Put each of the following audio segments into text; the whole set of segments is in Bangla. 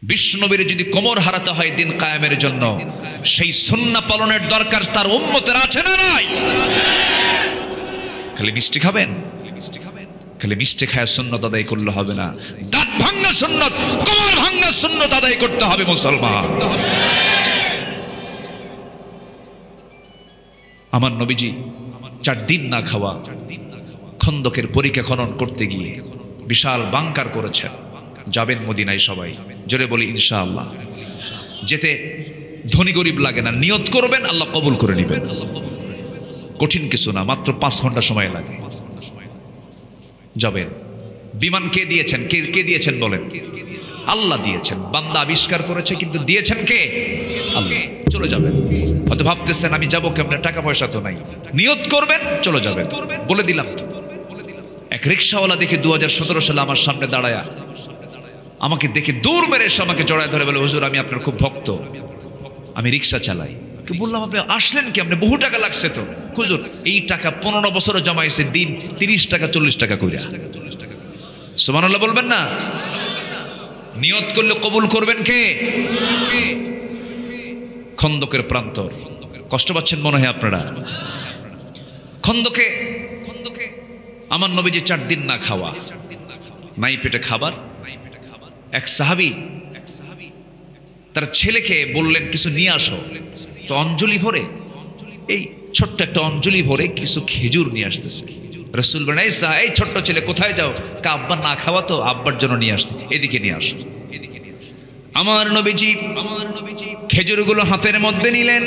বিশ্বনবীর যদি কোমর হারাতে হয় দিন কায়েমের জন্য, সেই সুন্নাহ পালনের দরকার তার উম্মতের আছে না নাই? খালি মিষ্টি খাবেন, খালি মিষ্টি খায় সুন্নাত আদায় করলে হবে না। দাঁত ভাঙা সুন্নাত, কোমর ভাঙা সুন্নাত আদায় করতে হবে মুসলমান। আমার নবীজি 4 দিন না খাওয়া খন্দকের পরীক্ষা খনন করতে গিয়ে বিশাল বাংকার করেছেন। যাবেন মদিনায় সবাই, জোরে বলি ইনশাআল্লাহ। যেতে ধনী গরিব লাগে না, নিয়ত করবেন, আল্লাহ কবুল করে নেবেন। কঠিন কিছু না, মাত্র 5 ঘন্টা সময় লাগে। যাবেন। বিমান কে দিয়েছেন? কে দিয়েছেন বলেন? আল্লাহ দিয়েছেন। বান্দা আবিষ্কার করেছে, কিন্তু দিয়েছেন কে? আল্লাহ। চলে যাবেন। হয়তো ভাবতেছেন আমি যাবো কেমনে, টাকা পয়সা তো নাই। নিয়ত করবেন, চলে যাবেন। বলে দিলাম তো। এক রিক্সাওয়ালা দেখে 2017 সালে আমার সামনে দাঁড়ায়া আমাকে দেখে দৌড় মেরে এসে আমাকে জড়ায় ধরে বলে, হুজুর আমি আপনার খুব ভক্ত, আমি রিক্সা চালাই। বললাম আপনি আসলেন কি? আপনি বহু টাকা লাগছে তো। হুজুর এই টাকা 15 বছরে জমাইছে, দিন 30 টাকা 40 টাকা কইরা। সুবহানাল্লাহ বলবেন না? নিয়ত করলে কবুল করবেন কে? খন্দকের প্রান্তর। কষ্ট পাচ্ছেন মনে হয় আপনারা। খন্দকে আমার নবীজি 4 দিন না খাওয়া, নাই পেটে খাবার। এক সাহাবী তার ছেলেকে বললেন কিছু নিয়ে আসো, তো অঞ্জলি ভরে, এই ছোট্ট একটা অঞ্জলি ভরে কিছু খেজুর নিয়ে আসতেছে। রাসূল বলেন, এই ছোট্ট ছেলে কোথায় যাও? আব্বা না খাওয়া তো, আব্বার জন্য নিয়ে আসতে, এদিকে নিয়ে আসো। আমার নবীজি খেজুরগুলো হাতের মধ্যে নিলেন,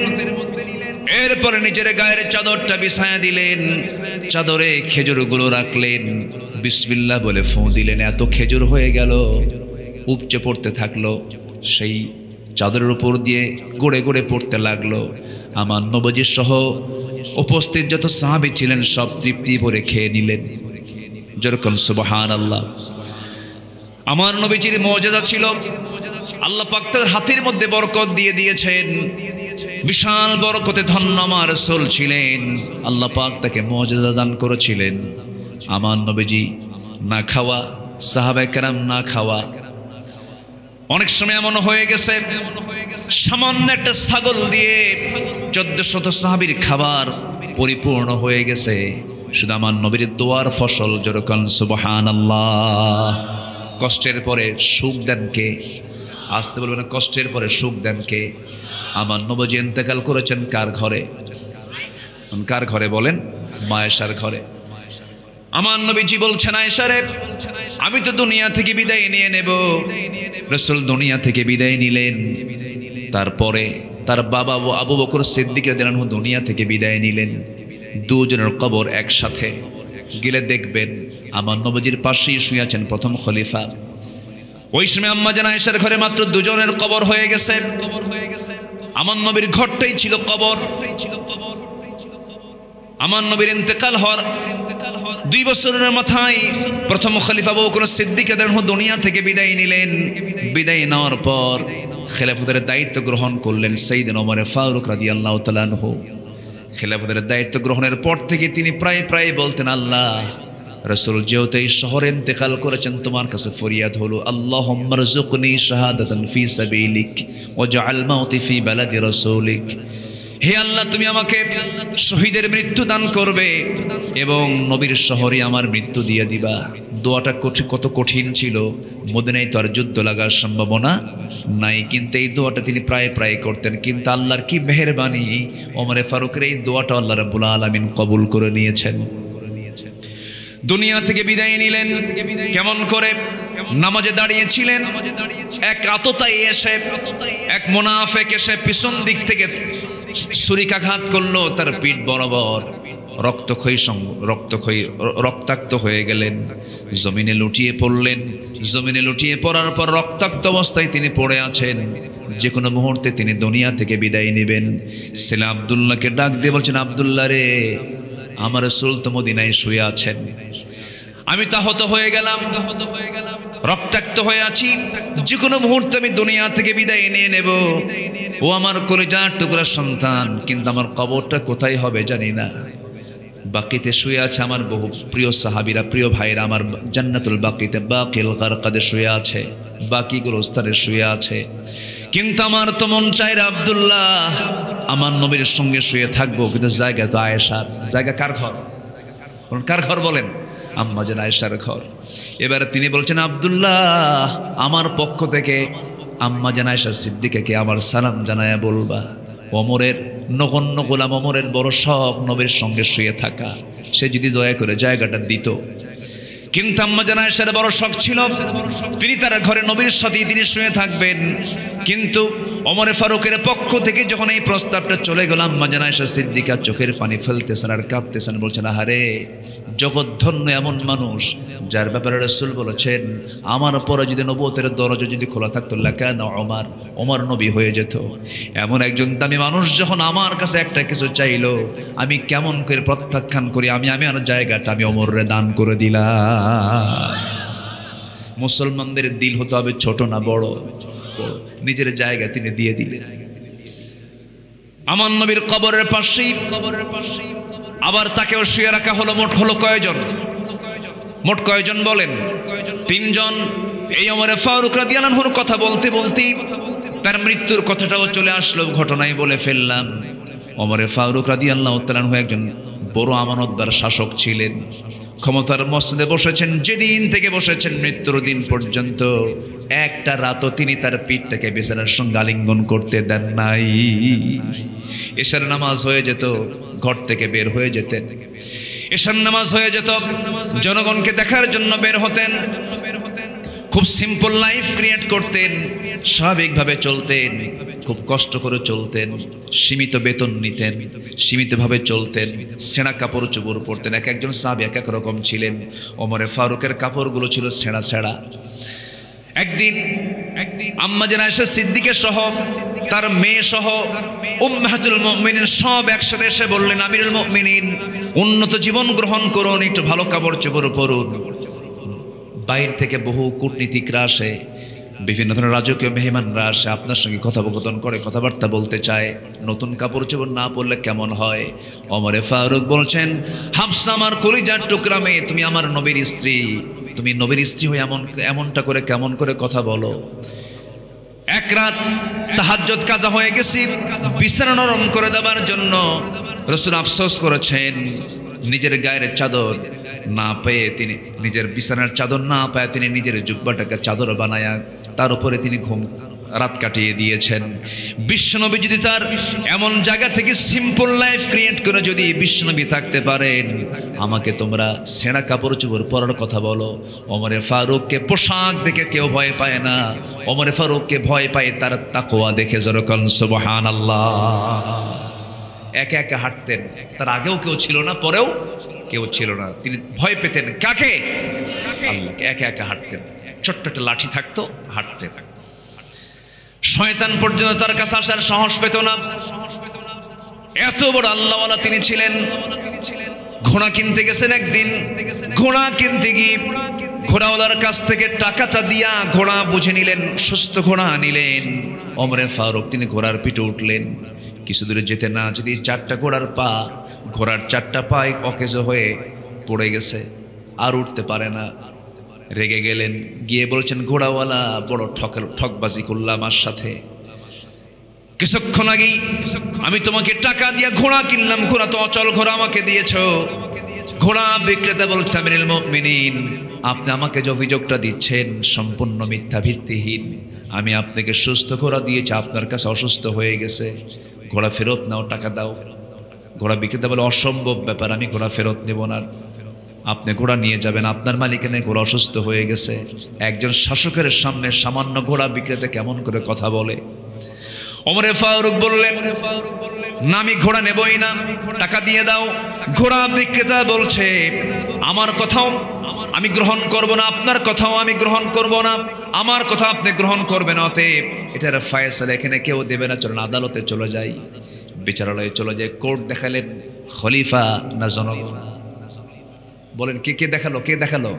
এরপরে নিজের গায়ের চাদরটা বিছায়া দিলেন, চাদরে খেজুরগুলো রাখলেন, বিসমিল্লাহ বলে ফু দিলেন। এত খেজুর হয়ে গেল, উপচে পড়তে থাকলো, সেই চাদরের উপর দিয়ে গড়ে গড়ে পড়তে লাগলো। আমার নবীজি সহ উপস্থিত যত সাহাবী ছিলেন সব তৃপ্তি ভরে খেয়ে নিলেন। যেরকম সুবহানাল্লাহ। আমার নবীজির মুজিজা ছিল, আল্লাহ পাক তার হাতের মধ্যে বরকত দিয়ে দিয়েছেন, বিশাল বরকতে ধন্য আমার রাসূল ছিলেন। আল্লাহ পাক তাকে মুজিজা দান করেছিলেন। আমার নবীজি না খাওয়া, সাহাবায়ে কেরাম না খাওয়া। অনেক সময় এমন হয়ে গেছে সামান্য একটা ছাগল দিয়ে 1400 সাহাবীর খাবার পরিপূর্ণ হয়ে গেছে। শুধু আমার নবীর দোয়ার ফসল। যেরকম সুবহানাল্লাহ। কষ্টের পরে সুখ দেন কে? আসতে বলবেন, কষ্টের পরে সুখ দেন কে? আমার নবীজি ইন্তেকাল করেছেন কার ঘরে? কার ঘরে বলেন? মা আয়েশার ঘরে। আমার নবীজি বলছেন, আয়েশা রে, আমি তো দুনিয়া থেকে বিদায় নিয়ে নেব। রাসূল দুনিয়া থেকে বিদায় নিলেন। তারপরে তার বাবা আবু বকর সিদ্দিক রাদিয়াল্লাহু আনহু দুনিয়া থেকে বিদায় নিলেন। দুজনের কবর একসাথে গেলে দেখবেন আমার নবীজির পাশেই শুয়ে আছেন প্রথম খলিফা। ওই সময় আম্মা জান আয়েশার ঘরে মাত্র 2 জনের কবর হয়ে গেছে। আমার নবীর ঘরটাই ছিল কবর। আমার নবীর ইন্তেকাল হওয়ার 2 বছরের মাথায় প্রথম খলিফা আবু বকর সিদ্দিক রাদিয়াল্লাহু আনহু দুনিয়া থেকে বিদায় নিলেন। বিদায় নেওয়ার পর খেলাফতের দায়িত্ব গ্রহণ করলেন সাইয়েদনা ওমর ফারুক রাদিয়াল্লাহু তাআলা আনহু। খেলাফতের দায়িত্ব গ্রহণের পর থেকে তিনি প্রায় বলতেন, আল্লাহ, রাসূল যেহেতু এই শহরে ইন্তেকাল করেছেন, তোমার কাছে ফরিয়াদ হলো, আল্লাহুম্মা রযুকনি শাহাদাতান ফি সাবিলিক ওয়াজআল মাউতি ফি বালাদি রাসূলিক। হে আল্লাহ, তুমি আমাকে শহীদের মৃত্যু দান করবে এবং নবীর শহরে আমার মৃত্যু দিয়ে দিবা। দোয়াটা কত কঠিন ছিল। মদিনায় তো আর যুদ্ধ লাগার সম্ভাবনা নাই, কিন্তু এই দোয়াটা তিনি প্রায় করতেন। কিন্তু আল্লাহর কি মেহেরবানি, ওমর ফারুকের এই দোয়াটা আল্লাহ রাব্বুল আলামিন কবুল করে নিয়েছেন। দুনিয়া থেকে বিদায় নিলেন। কেমন করে? নামাজে দাঁড়িয়েছিলেন, এক আততায়ী এসে, এক মুনাফিক এসে পিছন দিক থেকে ছুরিকাঘাত করলো তার পিঠ বরাবর। রক্তাক্ত হয়ে গেলেন। জমিনে লুটিয়ে পড়লেন। জমিনে লুটিয়ে পড়ার পর রক্তাক্ত অবস্থায় তিনি পড়ে আছেন। যে কোনো মুহূর্তে তিনি দুনিয়া থেকে বিদায় নেবেন। ছেলে আব্দুল্লাহকে ডাক দিয়ে বলছেন, আব্দুল্লাহ রে, আমার রাসূল তো মদিনায় শুয়ে আছেন, আমি তাহত হয়ে গেলাম, রক্তাক্ত হয়ে আছি, যে কোনো মুহূর্তে আমি দুনিয়া থেকে বিদায় নিয়ে নেব। ও আমার কলিজার টুকরা সন্তান, কিন্তু আমার কবরটা কোথায় হবে জানি না। বাকিতে শুয়ে আছে আমার বহু প্রিয় সাহাবীরা, প্রিয় ভাইরা আমার জান্নাতুল বাকিতে বাকিল গারকাদে শুয়ে আছে, বাকিগুলো স্থানে শুয়ে আছে। কিন্তু আমার তো মন চায় আব্দুল্লাহ আমার নবীর সঙ্গে শুয়ে থাকবো, কিন্তু জায়গা তো আয়েশার। জায়গা কার ঘর? কার ঘর বলেন? আম্মা জান আয়েশার ঘর। এবারে তিনি বলছেন আব্দুল্লাহ আমার পক্ষ থেকে আম্মা জান আয়েশা সিদ্দিকাকে আমার সালাম জানায়া বলবা, ওমরের নগণ্য গোলাম ওমরের বড় শখ নবীর সঙ্গে শুয়ে থাকা, সে যদি দয়া করে জায়গাটা দিত। কিন্তু আম্মা জান আয়েশার বড় শখ ছিল তিনি তার ঘরে নবীর সাথে তিনি শুয়ে থাকবেন। কিন্তু ওমর ফারুকের পক্ষ থেকে যখন এই প্রস্তাবটা চলে গেল, আম্মা জান আয়েশা সিদ্দিকা চোখের পানি ফেলতেছেন আর কাঁদতেছেন, বলছেন আহারে জগৎধন্য এমন মানুষ যার ব্যাপারে রাসূল বলেছেন আমার পরে যদি নবুয়তের দরজা যদি খোলা থাকতো লাকানা ওমর নবী হয়ে যেত। এমন একজন দামি মানুষ যখন আমার কাছে একটা কিছু চাইলো, আমি কেমন করে প্রত্যাখ্যান করি? আমি আমার জায়গাটা আমি ওমরে দান করে দিলাম। মুসলমানদের দিল হতে হবে ছোট না বড়, নিজের জায়গা তিনি দিয়ে দিলেন। আমার নবীর কবরের পাশেই আবার তাকেও শুয়ে রাখা হলো। মোট হলো কয়জন? মোট কয়জন বলেন? 3 জন। এই ওমর ফারুক রাদিয়াল্লাহু আনহুর কথা বলতে বলতে তার মৃত্যুর কথাটাও চলে আসলো, ঘটনাই বলে ফেললাম। ওমর ফারুক রাদিয়াল্লাহু তাআলা আনহু একজন বড় আমানতদার শাসক ছিলেন, ক্ষমতার মসনদে বসেছেন। যেদিন থেকে বসেছেন মৃত্যুর দিন পর্যন্ত একটা রাতও তিনি তার পিঠটাকে বিছানার সঙ্গে আলিঙ্গন করতে দেন নাই। এশার নামাজ হয়ে যেত, ঘর থেকে বের হয়ে যেতেন। এশার নামাজ হয়ে যেত, জনগণকে দেখার জন্য বের হতেন। খুব সিম্পল লাইফ ক্রিয়েট করতেন, স্বাভাবিকভাবে চলতেন, খুব কষ্ট করে চলতেন, সীমিত বেতন নিতেন, সীমিতভাবে চলতেন, ছেঁড়া কাপড় চোপড় পরতেন। এক একজন সাহাবী এক এক রকম ছিলেন। ওমরে ফারুকের কাপড়গুলো ছিল ছেঁড়া ছেঁড়া। একদিন আম্মা জান আয়েশা সিদ্দিকা সহ তার মেয়ে সহ উম্মাহাতুল মুমিনিন সব একসাথে এসে বললেন, আমিরুল মুমিনিন উন্নত জীবন গ্রহণ করুন, একটু ভালো কাপড় চোপড় পরুন। বাইরে থেকে বহু কূটনীতিকরা আসে, বিভিন্ন ধরনের রাজকীয় মেহমানরা আসে, আপনার সঙ্গে কথোপকথন করে, কথাবার্তা বলতে চায়। নতুন কাপড় চোপড় না পরলে কেমন হয়? ওমরে ফারুক বলছেন, হাফসা আমার কলিজার টুকরা মেয়ে, তুমি আমার নবীর স্ত্রী, তুমি নবীর স্ত্রী হয়ে এমনটা করে কেমন করে কথা বলো? এক রাত তাহাজ্জুদ কাজা হয়ে গেছি, বিছানা নরম করে দেওয়ার জন্য রাসূল আফসোস করেছেন। নিজের গায়ের চাদর না পেয়ে তিনি, নিজের বিছানার চাদর না পায় তিনি নিজের জুব্বাটাকে চাদর বানায়া তার উপরে তিনি রাত কাটিয়ে দিয়েছেন। বিশ্বনবী যদি তার এমন জায়গা থেকে সিম্পল লাইফ ক্রিয়েট করে যদি বিশ্বনবী থাকতে পারেন, আমাকে তোমরা ছেঁড়া কাপড় চোপড় পরার কথা বলো? ওমরে ফারুককে পোশাক দেখে কেউ ভয় পায় না, ওমরে ফারুককে ভয় পায় তার তাকওয়া দেখে। জোরকন সুবহানাল্লাহ। একা একা হাঁটতেন, তার আগেও কেউ ছিল না, পরেও কেউ ছিল না। তিনি ভয় পেতেন কাকে? আল্লাহকে। একা একা হাঁটতেন, ছোট্ট একটা লাঠি থাকতো, হাঁটতেন। শয়তান পর্যন্ত তার কাছে আসার সাহস পেত না, এত বড় আল্লাহওয়ালা তিনি ছিলেন। ঘোড়া কিনতে গেছেন একদিন, ঘোড়া কিনতে গিয়ে ঘোড়াওয়ালার কাছ থেকে টাকাটা দিয়া ঘোড়া বুঝে নিলেন, সুস্থ ঘোড়া নিলেন। ওমরে ফারুক তিনি ঘোড়ার পিঠে উঠলেন। কিছু দূরে যেতে না যদি 4টা ঘোড়ার পা, ঘোড়ার 4টা পায়ে অকেজ হয়ে পড়ে গেছে, আর উঠতে পারে না। রেগে গেলেন, গিয়ে বলছেন, ঘোড়াওয়ালা বড় ঠকবাজি করলাম আমার সাথে। কিছুক্ষণ আগেই আমি তোমাকে টাকা দিয়ে ঘোড়া কিনলাম, ঘোড়া তো অচল ঘোড়া আমাকে দিয়েছো। ঘোড়া বিক্রেতা বলছে, আমিরুল মুমিনিন আপনি আমাকে যে অভিযোগটা দিচ্ছেন সম্পূর্ণ মিথ্যা, ভিত্তিহীন। আমি আপনাকে সুস্থ ঘোড়া দিয়েছি, আপনার কাছে অসুস্থ হয়ে গেছে, ঘোড়া ফেরত নাও, টাকা দাও। ঘোড়া বিক্রেতা বলে, অসম্ভব ব্যাপার, আমি ঘোড়া ফেরত নেব না। আপনি ঘোড়া নিয়ে যাবেন, আপনার মালিকানে ঘোড়া অসুস্থ হয়ে গেছে। একজন শাসকের সামনে সামান্য ঘোড়া বিক্রেতা কেমন করে কথা বলে? ওমরে ফারুক বললেন, না আমি ঘোড়া নেবই না, টাকা দিয়ে দাও। ঘোড়া বিক্রেতা বলছে, আমার কথাও আমি গ্রহণ করব না, আপনার কথাও আমি গ্রহণ করব না, আমার কথা আপনি গ্রহণ করবেন, অতএব এটার ফায়সালা এখানে কেউ দেবে না, চলুন আদালতে চলে যাই। বিচারালয়ে চলে যায়। কোর্ট দেখালেন, খলিফা না জনগণ? বলেন কে কে দেখালো? কে দেখালো?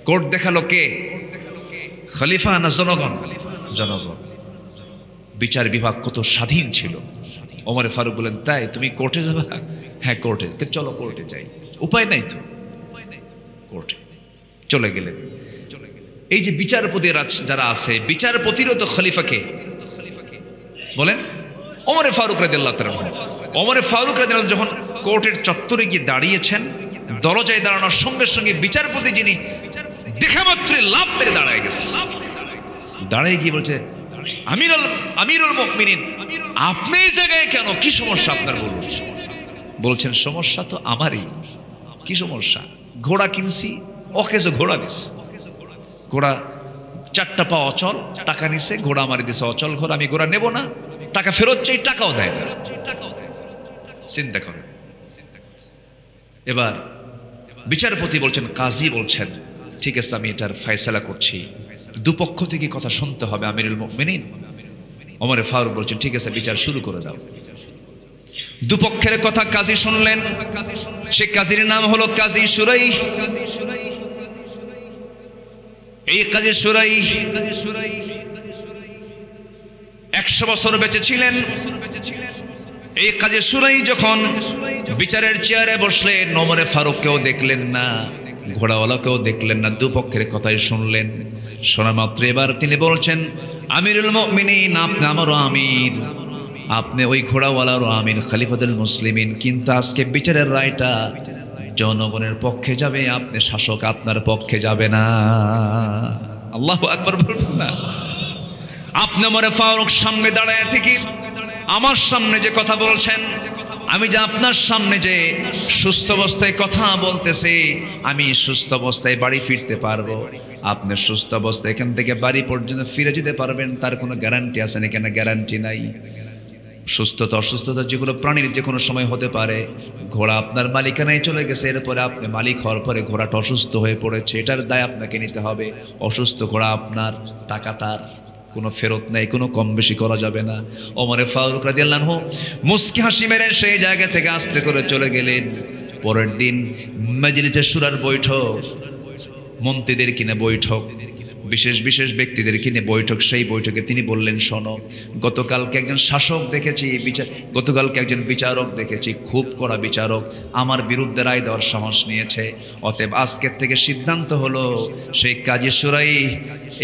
কোর্ট দেখালো কে? খলিফা না জনগণ? জনগণ। বিচার বিভাগ কত স্বাধীন ছিল, ওমরে ফারুক বললেন, তাই তুমি কোর্টে যাবা? হ্যাঁ কোর্টে। চলো কোর্টে যাই। উপায় নাই তো, কোর্টে চলে গেলেন। এই যে বিচারপতি যারা আছে, বিচারপতিরও তো খলিফাকে বলেন ওমরে ফারুক রাদিয়াল্লাহু তাআলা। ওমরে ফারুক রাদিয়াল্লাহু যখন কোর্টের চত্বরে গিয়ে দাঁড়িয়েছেন, দরজায় দাঁড়ানোর সঙ্গে সঙ্গে বিচারপতি যিনি দেখা মাত্রই লাফ মেরে দাঁড়ায় গেছে। দাঁড়ায় গিয়ে বলছে, আমিরুল মুমিনিন, আপনি এই জায়গায় কেন? কি সমস্যা আপনার বলুন। বলছেন, সমস্যা তো আমারই। কি সমস্যা? ঘোড়া কিনছি, অকেজো ঘোড়া দিস, ঘোড়া 4টা পা অচল, টাকা নিছে, ঘোড়া আমারে দিছে অচল ঘোড়া, আমি ঘোড়া নেব না, টাকা ফেরত চাই, টাকাও দেয় না। চিন্তা করেন। এবার বিচারপতি বলছেন, কাজী বলছেন, ঠিক আছে আমি এটার ফয়সালা করছি, দুপক্ষ থেকে কথা শুনতে হবে আমিরুল মুমিনিন। ওমরে ফারুক বলছেন, ঠিক আছে বিচার শুরু করে দাও। দুপক্ষের কথা কাজী শুনলেন। সে কাজীর নাম হলো কাজী শুরাই। এই কাজী শুরাই 100 বছর বেঁচে ছিলেন। এই কাজী শুরাই যখন বিচারের চেয়ারে বসলেন, ওমরে ফারুককেও দেখলেন না, ঘোড়াওয়ালাকেও দেখলেন না, দুপক্ষের কথাই শুনলেন। শোনা মাত্র এবার তিনি বলছেন, আমিরুল মুমিনিন, আপনি আমারও আমির, আপনি ওই ঘোড়াওয়ালারও আমির, খলিফাতুল মুসলিমিন, কিন্তু আজকে বিচারের রায়টা জনগণের পক্ষে যাবে, আপনি শাসক, আপনার পক্ষে যাবে না। আল্লাহু আকবার বলবেন না? আপনি ওমরে ফারুক সামনে দাঁড়ায় থেকে আমার সামনে যে কথা বলছেন, আমি যে আপনার সামনে যে সুস্থ অবস্থায় কথা বলতেছি, আমি সুস্থ অবস্থায় বাড়ি ফিরতে পারবো, আপনি সুস্থ অবস্থায় এখান থেকে বাড়ি পর্যন্ত ফিরে যেতে পারবেন, তার কোনো গ্যারান্টি আছে না? কেন গ্যারান্টি নাই। সুস্থতা অসুস্থতা যে কোনো প্রাণীর যে কোনো সময় হতে পারে। ঘোড়া আপনার মালিকানায় চলে গেছে, এরপরে আপনি মালিক হওয়ার পরে ঘোড়াটা অসুস্থ হয়ে পড়েছে, এটার দায় আপনাকে নিতে হবে। অসুস্থ ঘোড়া আপনার, টাকা তার, কোনো ফেরত নেই, কোনো কম বেশি করা যাবে না। ওমরে ফারুক রাদিয়াল্লাহু আনহু মুস্কি হাসি মেরে সেই জায়গা থেকে আস্তে করে চলে গেলেন। পরের দিন মাজলিসে শুরার বৈঠক, মন্ত্রীদের কিনে বৈঠক, বিশেষ বিশেষ ব্যক্তিদের কিনে বৈঠক। সেই বৈঠকে তিনি বললেন, শোনো, গতকালকে একজন শাসক দেখেছি, গতকালকে একজন বিচারক দেখেছি, খুব কড়া বিচারক, আমার বিরুদ্ধে রায় দেওয়ার সাহস নিয়েছে। অতএব আজকের থেকে সিদ্ধান্ত হলো, সেই কাজী শুরাই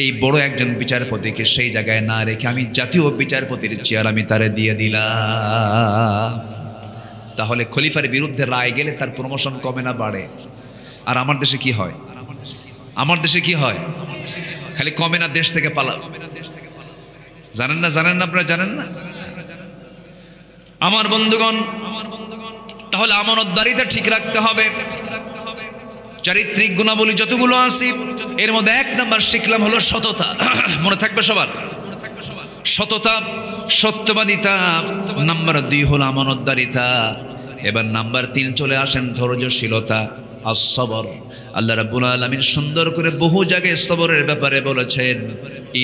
এই বড় একজন বিচারপতিকে সেই জায়গায় না রেখে আমি জাতীয় বিচারপতির চেয়ার আমি তারে দিয়ে দিলাম। তাহলে খলিফার বিরুদ্ধে রায় গেলে তার প্রমোশন কমে না বাড়ে? আর আমার দেশে কি হয়? আমার দেশে কি হয়? খালি কমে না, দেশ থেকে পালা। জানেন না? জানেন না? আপনারা জানেন না? আমার বন্ধুগণ, তাহলে আমানতদারিতা ঠিক রাখতে হবে। চারিত্রিক গুণাবলী যতগুলো আছে, এর মধ্যে 1 নাম্বার শিখলাম হলো সততা। মনে থাকবে সবার? সততা, সত্যবাদিতা। নাম্বার 2 হলো আমানতদারিতা। এবার নাম্বার 3 চলে আসেন ধৈর্যশীলতা, as-sabr। আল্লাহ রাব্বুল আলামিন সুন্দর করে বহু জায়গায় সবরের ব্যাপারে বলেছেন,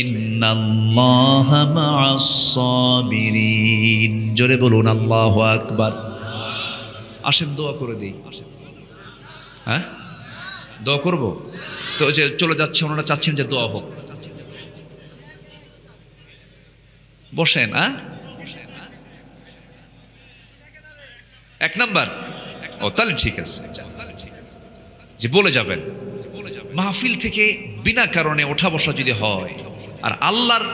ইন্নাল্লাহা মা'আস-সাবিরিন। জোরে বলুন আল্লাহু আকবার। আসেন দোয়া করে দেই। হ্যাঁ, দোয়া করব তো? যে চলে যাচ্ছে, ওনারা চাচ্ছেন যে দোয়া হোক। বসেন। 1 নাম্বার। ও তাহলে ঠিক আছে, যে বলে যাবেন। মাহফিল থেকে বিনা কারণে ওঠা বসা যদি হয়, আর আল্লাহর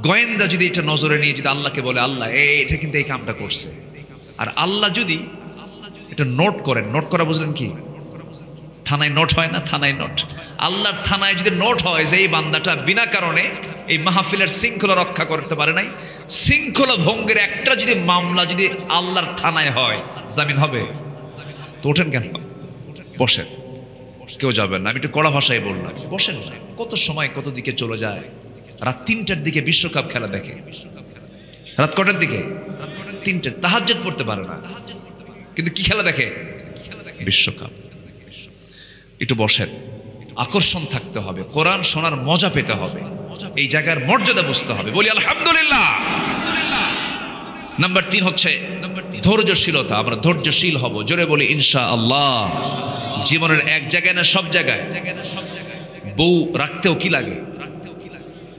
গোয়েন্দা যদি এটা নজরে নিয়ে যদি আল্লাহকে বলে, আল্লাহ এটা কিন্তু এই কামটা করছে, আর আল্লাহ যদি এটা নোট করেন, নোট করা বুঝলেন কি? থানায় নোট হয় না? থানায় নোট, আল্লাহর থানায় যদি নোট হয় যে এই বান্দাটা বিনা কারণে এই মাহফিলের শৃঙ্খলা রক্ষা করতে পারে নাই, শৃঙ্খলা ভঙ্গের একটা যদি মামলা যদি আল্লাহর থানায় হয়, জামিন হবে? তো ওঠেন কেন? বসেন, কেউ যাবেন না। আমি একটু কড়া ভাষায় বললাম, বসেন না। কত সময় কত দিকে চলে যায়। রাত 3টার দিকে বিশ্বকাপ খেলা দেখে। রাত কটার দিকে? 3টে। তাহাজ্জুদ পড়তে পারে না, কিন্তু কি খেলা দেখে? বিশ্বকাপ। একটু বসেন, আকর্ষণ থাকতে হবে, কোরআন শোনার মজা পেতে হবে, এই জায়গার মর্যাদা বুঝতে হবে। বলি আলহামদুলিল্লাহ। নাম্বার 3 হচ্ছে ধৈর্যশীলতা। আমরা ধৈর্যশীল হব। জোরে বলি ইনশাআল্লাহ। জীবনের এক জায়গায় না, সব জায়গায়। বউ রাখতেও কি লাগে?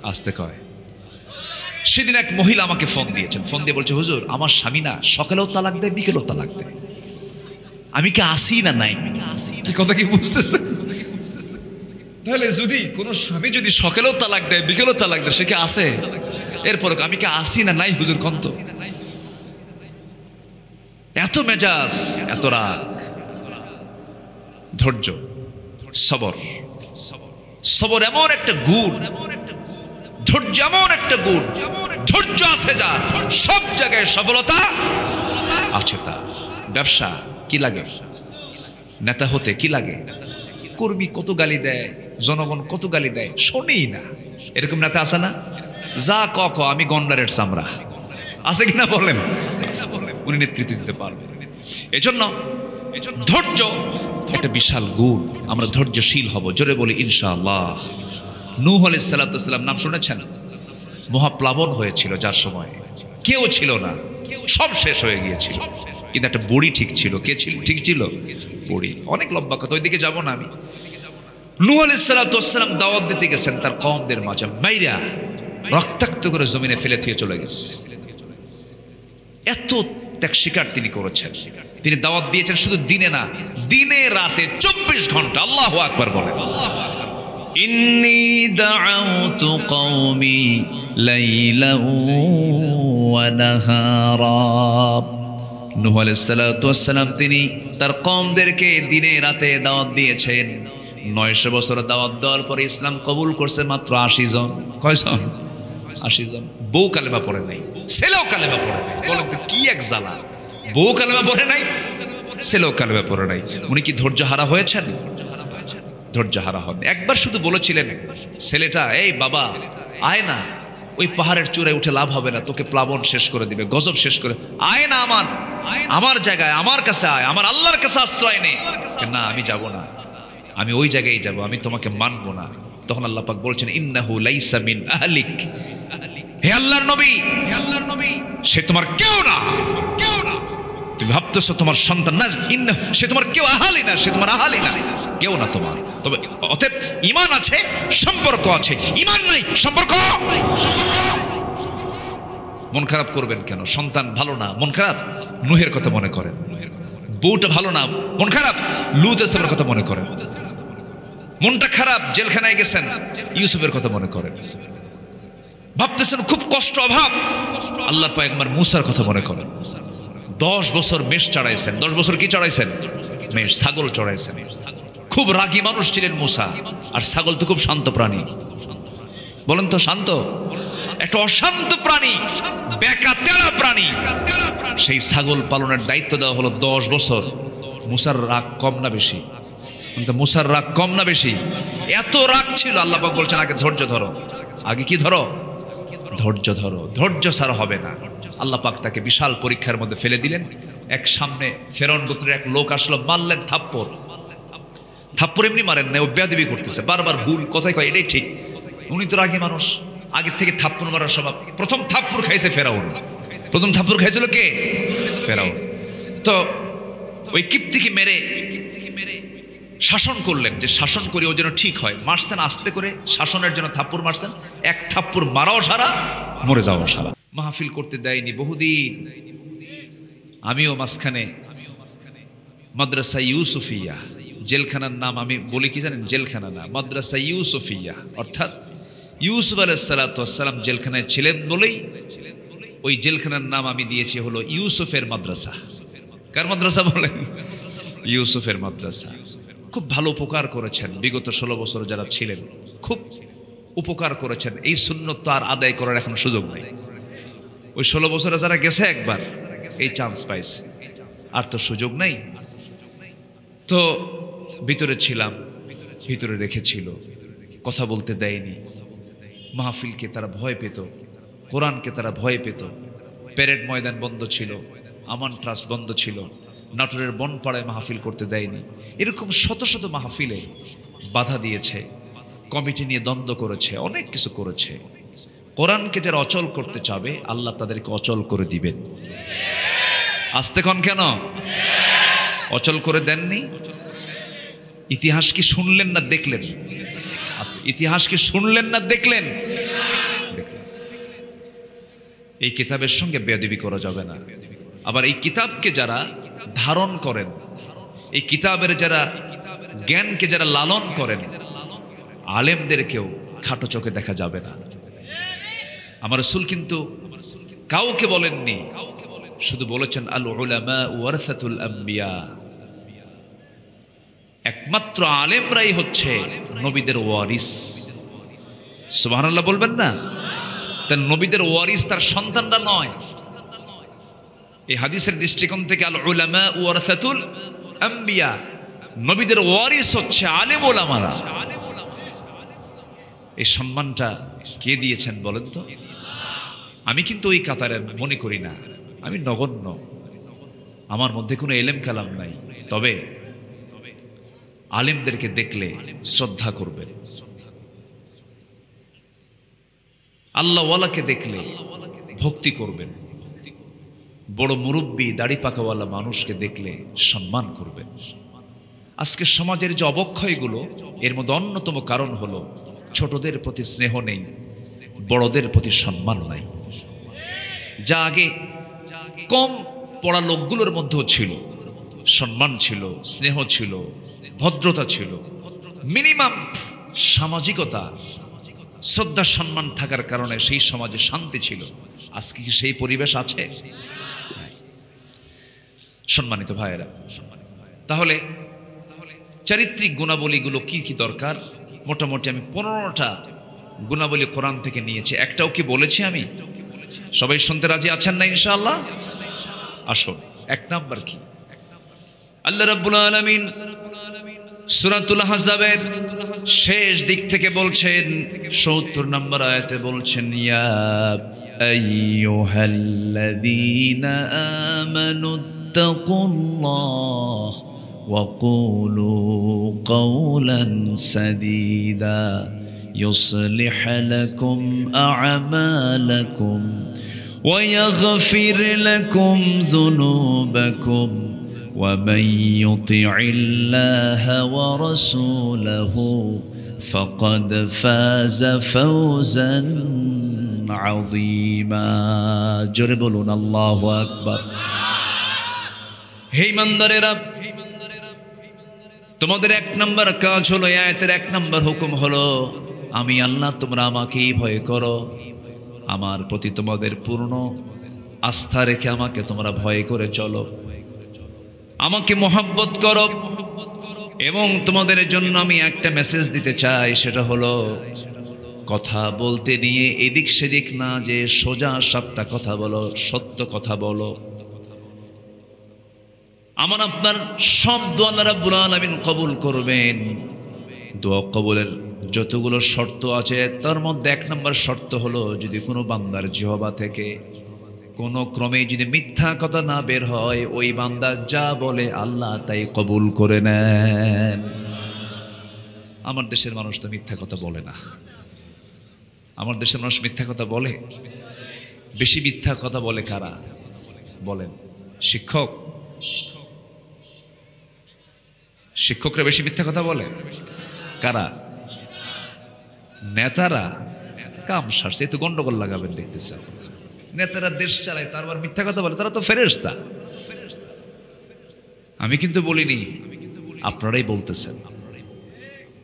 আসতে কয়। সেদিন এক মহিলা আমাকে ফোন দিয়েছেন, ফোন দিয়ে বলছে, হুজুর আমার স্বামী না সকালেও তালাক দেয়, বিকেলেও তালাক দেয়, আমি কি আসি না নাই? কি কথা কি বুঝতেছেন? তাহলে যদি কোনো স্বামী যদি সকালেও তালাক দেয়, বিকেলেও তালাক দেয়, সে কি আসে? এরপরে আমি কি আসি না নাই হুজুর কন্ত? এত মেজাজ, এত রাগ। ধৈর্য, সবর। সবর এমন একটা গুণ, ধৈর্য এমন একটা গুণ, ধৈর্য আছে যার সব জায়গায় সফলতা আছে তার। ব্যবসা কি লাগে, নেতা হতে কি লাগে, কর্মী কত গালি দেয়, জনগণ কত গালি দেয়, শোনেই না। এরকম নেতা আছে না? যা ক আমি গন্ডারের চামড়া, আছে কিনা বলেন? উনি নেতৃত্ব দিতে পারবেন। এজন্য ধৈর্য একটা বিশাল গুণ। আমরা ধৈর্যশীল হব, জোরে বলি ইনশাআল্লাহ। নূহ আলাইহিস সালাতু ওয়াস সালাম নাম শুনেছেন? মহাপ্লাবন হয়েছিল, যার সময় কেউ ছিল না, সব শেষ হয়ে গিয়েছিল, কিন্তু একটা বড়ি ঠিক ছিল। কে ছিল ঠিক ছিল? বড়ি। অনেক লম্বা কথা, ওইদিকে যাব না আমি। নূহ আলাইহিস সালাতু ওয়াস সালাম দাওয়াত দিতে গেছেন তার কওমদের মাঝে, মাইরা রক্তাক্ত করে জমিনে ফেলে দিয়ে চলে গেছে। এত ত্যাগ স্বীকার তিনি করেছেন। তিনি দাওয়াত দিয়েছেন শুধু দিনে না, দিনে রাতে 24 ঘন্টা। আল্লাহু আকবার বলেন। ইন্নী দাআউতু কওমি লাইলান ওয়া নাহারা। নূহ আলাইহিস সালাতু ওয়াস সালাম তিনি তার কওমদেরকে দিনে রাতে দাওয়াত দিয়েছেন। 900 বছর দাওয়াত দেওয়ার পরে ইসলাম কবুল করছে মাত্র 80 জন। কয়জন? 80 জন। বউ কালেমা পড়ে নাই, ছেলেও কালেমা পড়ে নাই। বলেন তো কি এক জ্বালা! বউ কালেমা পড়ে নাই, ছেলেও কালেমা পড়ে নাই। উনি কি ধৈর্য হারা হয়েছেন? ধৈর্য হারা হন। একবার শুধু বলেছিলেন ছেলেটা, এই বাবা আয় না, ওই পাহাড়ের চূড়ায় উঠে লাভ হবে না, তোকে প্লাবন শেষ করে দিবে, গজব শেষ করে, আয় না আমার জায়গায়, আমার কাছে আয়, আমার আল্লাহর কাছে আশ্রয় নে। না আমি যাব না, আমি ওই জায়গায় যাব, আমি তোমাকে মানবো না। তখন আল্লাহ পাক বলছেন, ইন্নাহু লাইসা মিন আহলিক। হে আল্লাহর নবী, হে আল্লাহর নবী, সে তোমার কেউ না, কেউ না। তুমি ভাবতেছো তোমার সন্তান না, সে তোমার কেউ, আহালি না, সে তোমার আহালি না, কেউ না তোমার। তবে অতএব ঈমান আছে, সম্পর্ক আছে। ঈমান নাই, সম্পর্ক। মন খারাপ করবেন কেন? সন্তান ভালো না, মন খারাপ, নূহের কথা মনে করেন। বউটা ভালো না, মন খারাপ, লূত আলাইহিসসালামের কথা মনে করেন। মনটা খারাপ, জেলখানায় গেছেন, ইউসুফের কথা মনে করেন। ভাবতেছেন খুব কষ্ট, অভাব, আল্লাহর পয়গম্বর মূসার কথা মনে করেন। 10 বছর মেষ চড়াইছেন। 10 বছর কি চড়াইছেন? মেষ, ছাগল চড়াইছেন। খুব রাগী মানুষ ছিলেন মূসা। আর ছাগল তো খুব শান্ত প্রাণী, বলেন তো শান্ত? একটা অশান্ত প্রাণী, বেকা তেরা প্রাণী। সেই ছাগল পালনের দায়িত্ব দেওয়া হলো 10 বছর। মূসার রাগ কম না বেশি? মূসার রাগ কম না বেশি? এত রাগ ছিল, আল্লাহ পাক বলছেন আগে ধৈর্য ধরো। আগে কি ধরো? ধৈর্য ধরো। ধৈর্য ছাড়া হবে না। আল্লাহ পাক তাকে বিশাল পরীক্ষার মধ্যে ফেলে দিলেন। এক সামনে ফেরাউন গোত্রের এক লোক আসলো, মারলেন থাপ্পড়। থাপ্পড় এমনি মারেন না, ও বেয়াদবি করতেছে, বারবার ভুল কথাই কয়, এটাই ঠিক। উনি তো রাগী মানুষ, আগের থেকে থাপ্পড় মারার স্বভাব। প্রথম থাপ্পড় খাইছে ফেরাউন। প্রথম থাপ্পড় খাইছিল কে? ফেরাউন। তো ওই কিপ্তিকে মেরে শাসন করলেন, যে শাসন করে ও যেন ঠিক হয়। মারছেন আস্তে করে, শাসনের জন্য থাপ্পড় মারছেন। এক থাপ্পড় মারাও সারা, মরে যাওয়া সারা। মাহফিল করতে দেয়নি বহুদিন। আমিও মাঝখানে মাদ্রাসা ইউসুফিয়া, জেলখানার নাম আমি বলি কি জানেন? জেলখানা না, মাদ্রাসা ইউসুফিয়া। অর্থাৎ ইউসুফ আলাইহিস সালাতু ওয়াস সালাম জেলখানায় ছিলেন বলেই ওই জেলখানার নাম আমি দিয়েছি হলো ইউসুফের মাদ্রাসা। কার মাদ্রাসা বলেন? ইউসুফের মাদ্রাসা। খুব ভালো উপকার করেছেন বিগত 16 বছর যারা ছিলেন, খুব উপকার করেছেন। এই সুন্নত তো আর আদায় করার এখন সুযোগ নেই। ওই 16 বছরে যারা গেছে একবার, এই চান্স পাইছে, আর তো সুযোগ নেই। তো ভিতরে ছিলাম, ভিতরে রেখেছিল, কথা বলতে দেয়নি। মাহফিলকে তারা ভয় পেত, কোরআনকে তারা ভয় পেত। প্যারেড ময়দান বন্ধ ছিল, আমান ট্রাস্ট বন্ধ ছিল, নাটোরের বনপাড়ায় মাহফিল করতে দেয়নি। এরকম শত শত মাহফিলে বাধা দিয়েছে, কমিটি নিয়ে দ্বন্দ্ব করেছে, অনেক কিছু করেছে। কোরআনকে যারা অচল করতে চাবে, আল্লাহ তাদেরকে অচল করে দিবেন। আস্তে কন কেন? অচল করে দেননি। ইতিহাস কি শুনলেন না দেখলেন? ইতিহাস কি শুনলেন না দেখলেন? এই কিতাবের সঙ্গে বেয়াদবি করা যাবে না। আবার এই কিতাবকে যারা ধারণ করেন, এই কিতাবের যারা জ্ঞানকে যারা লালন করেন, আলেমদেরকেও খাটো চোখে দেখা যাবে না। আমার রাসূল কিন্তু কাউকে বলেননি, শুধু বলেছেন আল উলামা ওয়ারাসাতুল আম্বিয়া, একমাত্র আলেমরাই হচ্ছে নবীদের ওয়ারিস। সুবহানাল্লাহ বলবেন না? তার নবীদের ওয়ারিস তার সন্তানরা নয়। এই হাদিসের দৃষ্টিকোণ থেকে আল উলামা ওয়ারাসাতুল আম্বিয়া, নবীদের ওয়ারিস হচ্ছে আলেম ওলামারা। এই সম্মানটা কে দিয়েছেন বলেন তো? আমি কিন্তু ওই কাতারে মনে করি না, আমি নগণ্য, আমার মধ্যে কোনো এলেম কালাম নাই। তবে আলেমদেরকে দেখলে শ্রদ্ধা করবেন, আল্লাহওয়ালাকে দেখলে ভক্তি করবেন, বড় মুরব্বী দাড়ি পাকাওয়ালা মানুষকে দেখলে সম্মান করবেন। আজকে সমাজের যে অবক্ষয়গুলো, এর মধ্যে অন্যতম কারণ হলো ছোটদের প্রতি স্নেহ নেই, বড়দের প্রতি সম্মান নাই। যা আগে কম পড়া লোকগুলোর মধ্যেও ছিল, সম্মান ছিল, স্নেহ ছিল, ভদ্রতা ছিল, মিনিমাম সামাজিকতা, শ্রদ্ধা সম্মান থাকার কারণে সেই সমাজে শান্তি ছিল। আজকে কি সেই পরিবেশ আছে? সম্মানিত ভাইয়েরা, তাহলে চারিত্রিক গুণাবলীগুলো কি কি দরকার? মোটামুটি আমি 15টা গুণাবলী কোরআন থেকে নিয়েছি। একটাও কি বলেছি আমি? সবাই শুনতে রাজি আছেন না ইনশাআল্লাহ? আসুন, এক নাম্বার কি? আল্লাহ রাব্বুল আলামিন সূরাতুল আহজাবের শেষ দিক থেকে বলছেন, ৭০ নম্বর আয়াতে বলছেন, ইয়া আইয়ুহাল্লাযীনা আমানুত্তাকুল্লাহ ওয়া কুলু কাওলান সাদীদা يصلح لكم أعمالكم ويغفر لكم ذنوبكم ومن يطع الله ورسوله فقد فاز فوزا عظيما জোরে বলুন আল্লাহু আকবার। হে ইমানদারেরা, তোমাদের এক নম্বর কাজ হলো, আয়াতের এক নম্বর হুকুম হলো, আমি আল্লাহ, তোমরা আমাকেই ভয় করো, আমার প্রতি তোমাদের পূর্ণ আস্থা রেখে আমাকে তোমরা ভয় করে চলো, আমাকে মহব্বত করো। এবং তোমাদের জন্য আমি একটা মেসেজ দিতে চাই, সেটা হলো কথা বলতে নিয়ে এদিক সেদিক না, যে সোজা সাপটা কথা বলো, সত্য কথা বলো। আমার আপনার সব দোয়া আল্লাহ রাব্বুল আলামিন কবুল করবেন। দোয়া কবুলের যতগুলো শর্ত আছে, তার মধ্যে এক নম্বর শর্ত হলো, যদি কোনো বান্দার জিহবা থেকে কোনো ক্রমে যদি মিথ্যা কথা না বের হয়, ওই বান্দা যা বলে আল্লাহ তাই কবুল করে নেন। আমার দেশের মানুষ তো মিথ্যা কথা বলে না। আমার দেশের মানুষ মিথ্যা কথা বলে? বেশি মিথ্যা কথা বলে কারা বলেন? শিক্ষক, শিক্ষকরা বেশি মিথ্যা কথা বলে। কারা? নেতারা। কাম সারছে, তো গন্ডগোল লাগাবেন দেখতেছে। নেতারা দেশ চালায়, তারপর মিথ্যা কথা বলে, তারা তো ফেরেশতা। আমি কিন্তু বলিনি, আপনারাই বলতেছেন।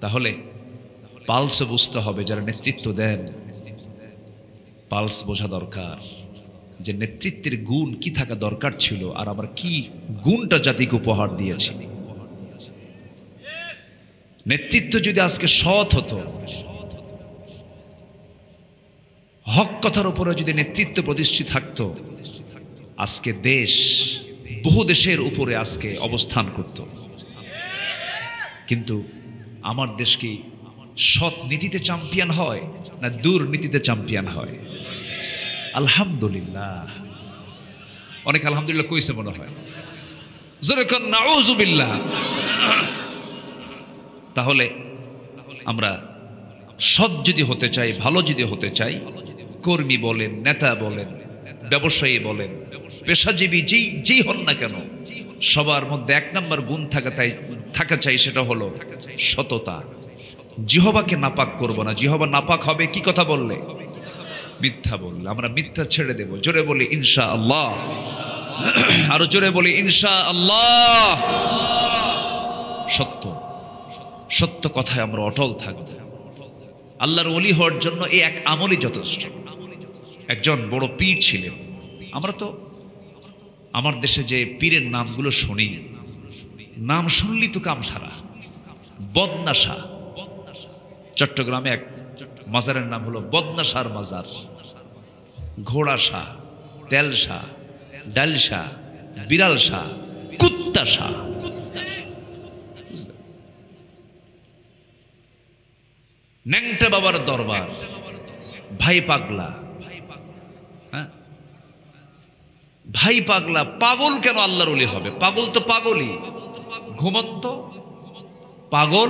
তাহলে পালস বুঝতে হবে, যারা নেতৃত্ব দেন পালস বোঝা দরকার, যে নেতৃত্বের গুণ কি থাকা দরকার ছিল, আর আমার কি গুণটা জাতিকে উপহার দিয়েছে। নেতৃত্ব যদি আজকে সৎ হতো, হক কথার উপরে যদি নেতৃত্ব প্রতিষ্ঠিত থাকতো, আজকে দেশ বহু দেশের উপরে আজকে অবস্থান করত। কিন্তু আমার দেশ কি সৎ নীতিতে চ্যাম্পিয়ন হয় না দুর্নীতিতে চ্যাম্পিয়ন হয়? আলহামদুলিল্লাহ। অনেক আলহামদুলিল্লাহ কইছে মনে হয়, জোরে কোন নাউযুবিল্লাহ। তাহলে আমরা সৎ যদি হতে চাই, ভালো যদি হতে চাই, কর্মী বলেন, নেতা বলেন, ব্যবসায়ী বলেন, পেশাজীবী যেই হন না কেন, সবার মধ্যে এক নম্বর গুণ থাকা চাই, সেটা হলো সততা। জিহবাকে নাপাক করব না। জিহবা নাপাক হবে কি কথা বললে? মিথ্যা বললে আমরা মিথ্যা ছেড়ে দেব। জোরে বলি ইনশাআল্লাহ, আরো জোরে বলি ইনশাআল্লাহ। সত্য সত্য কথায় আমরা অটল থাকব। আল্লাহর ওলি হওয়ার জন্য এই এক আমলই যথেষ্ট। একজন বড় পীর ছিলেন। আমরা তো আমার দেশে যে পীরের নামগুলো শুনি, নাম শুনলি তো কাম সারা। বদনা শাহ, চট্টগ্রামে এক মাজারের নাম হলো বদনা শাহর মাজার। ঘোড়া শাহ, তেল শাহ, ডাল শাহ, বিড়াল শাহ, কুত্তা শাহ। ন্যাংটা বাবার দরবার, ভাই পাগলা। হ্যাঁ, ভাই পাগলা। পাগল কেন আল্লাহর ওলি হবে? পাগল তো পাগলই। ঘুমন্ত, পাগল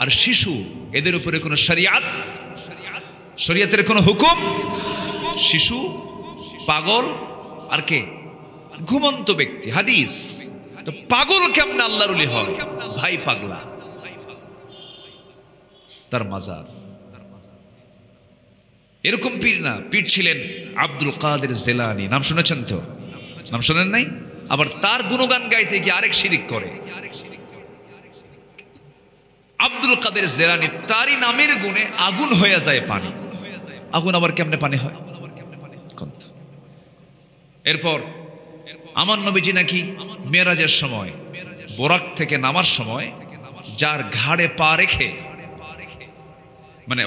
আর শিশু, এদের উপরে কোনো শরিয়াতের কোনো হুকুম? শিশু, পাগল আর কে? ঘুমন্ত ব্যক্তি। হাদিস। তো পাগল কেমন আল্লাহর ওলি হয়? ভাই পাগলা, তার মাজার। এরকম পীর না, পীর ছিলেন আব্দুল কাদের জেলানি। নাম শুনেছেন তো? নাম শোনেন নাই? আবার তার গুণগান গাইতে গিয়ে আরেক শিরিক করে। আব্দুল কাদের জেলানি, তারই নামের গুণে আগুন হয়ে যায় পানি। আগুন আবার কেমনে পানি হয়? এরপর আমার নবীজি নাকি মেরাজের সময়, বোরাক থেকে নামার সময়, যার ঘাড়ে পা রেখে, মানে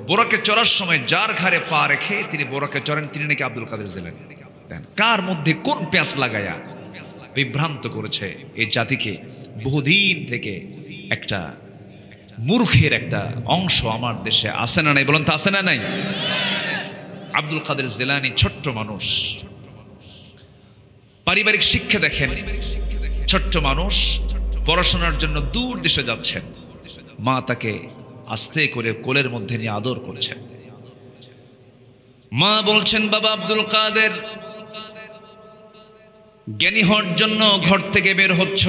বোরাকে চড়ার সময় যার ঘাড়ে পা রেখে তিনি বোরাকে চড়েন, তিনি নাকি আব্দুল কাদের জেলানি। কার মধ্যে কোন পেঁচ লাগায়া বিভ্রান্ত করেছে এই জাতিকে। বহুদিন থেকে একটা মূর্খের একটা অংশ আমার দেশে আছে না নাই? বলেন তো আছে না নাই? আব্দুল কাদের জেলানি ছোট্ট মানুষ, পারিবারিক শিক্ষা দেখেন। ছোট্ট মানুষ পড়াশোনার জন্য দূর দেশে যাচ্ছেন, মা তাকে আস্তে করে কোলের মধ্যে নিয়ে আদর করছেন। মা বলছেন, বাবা আব্দুল কাদের, জ্ঞানী হওয়ার জন্য ঘর থেকে বের হচ্ছ,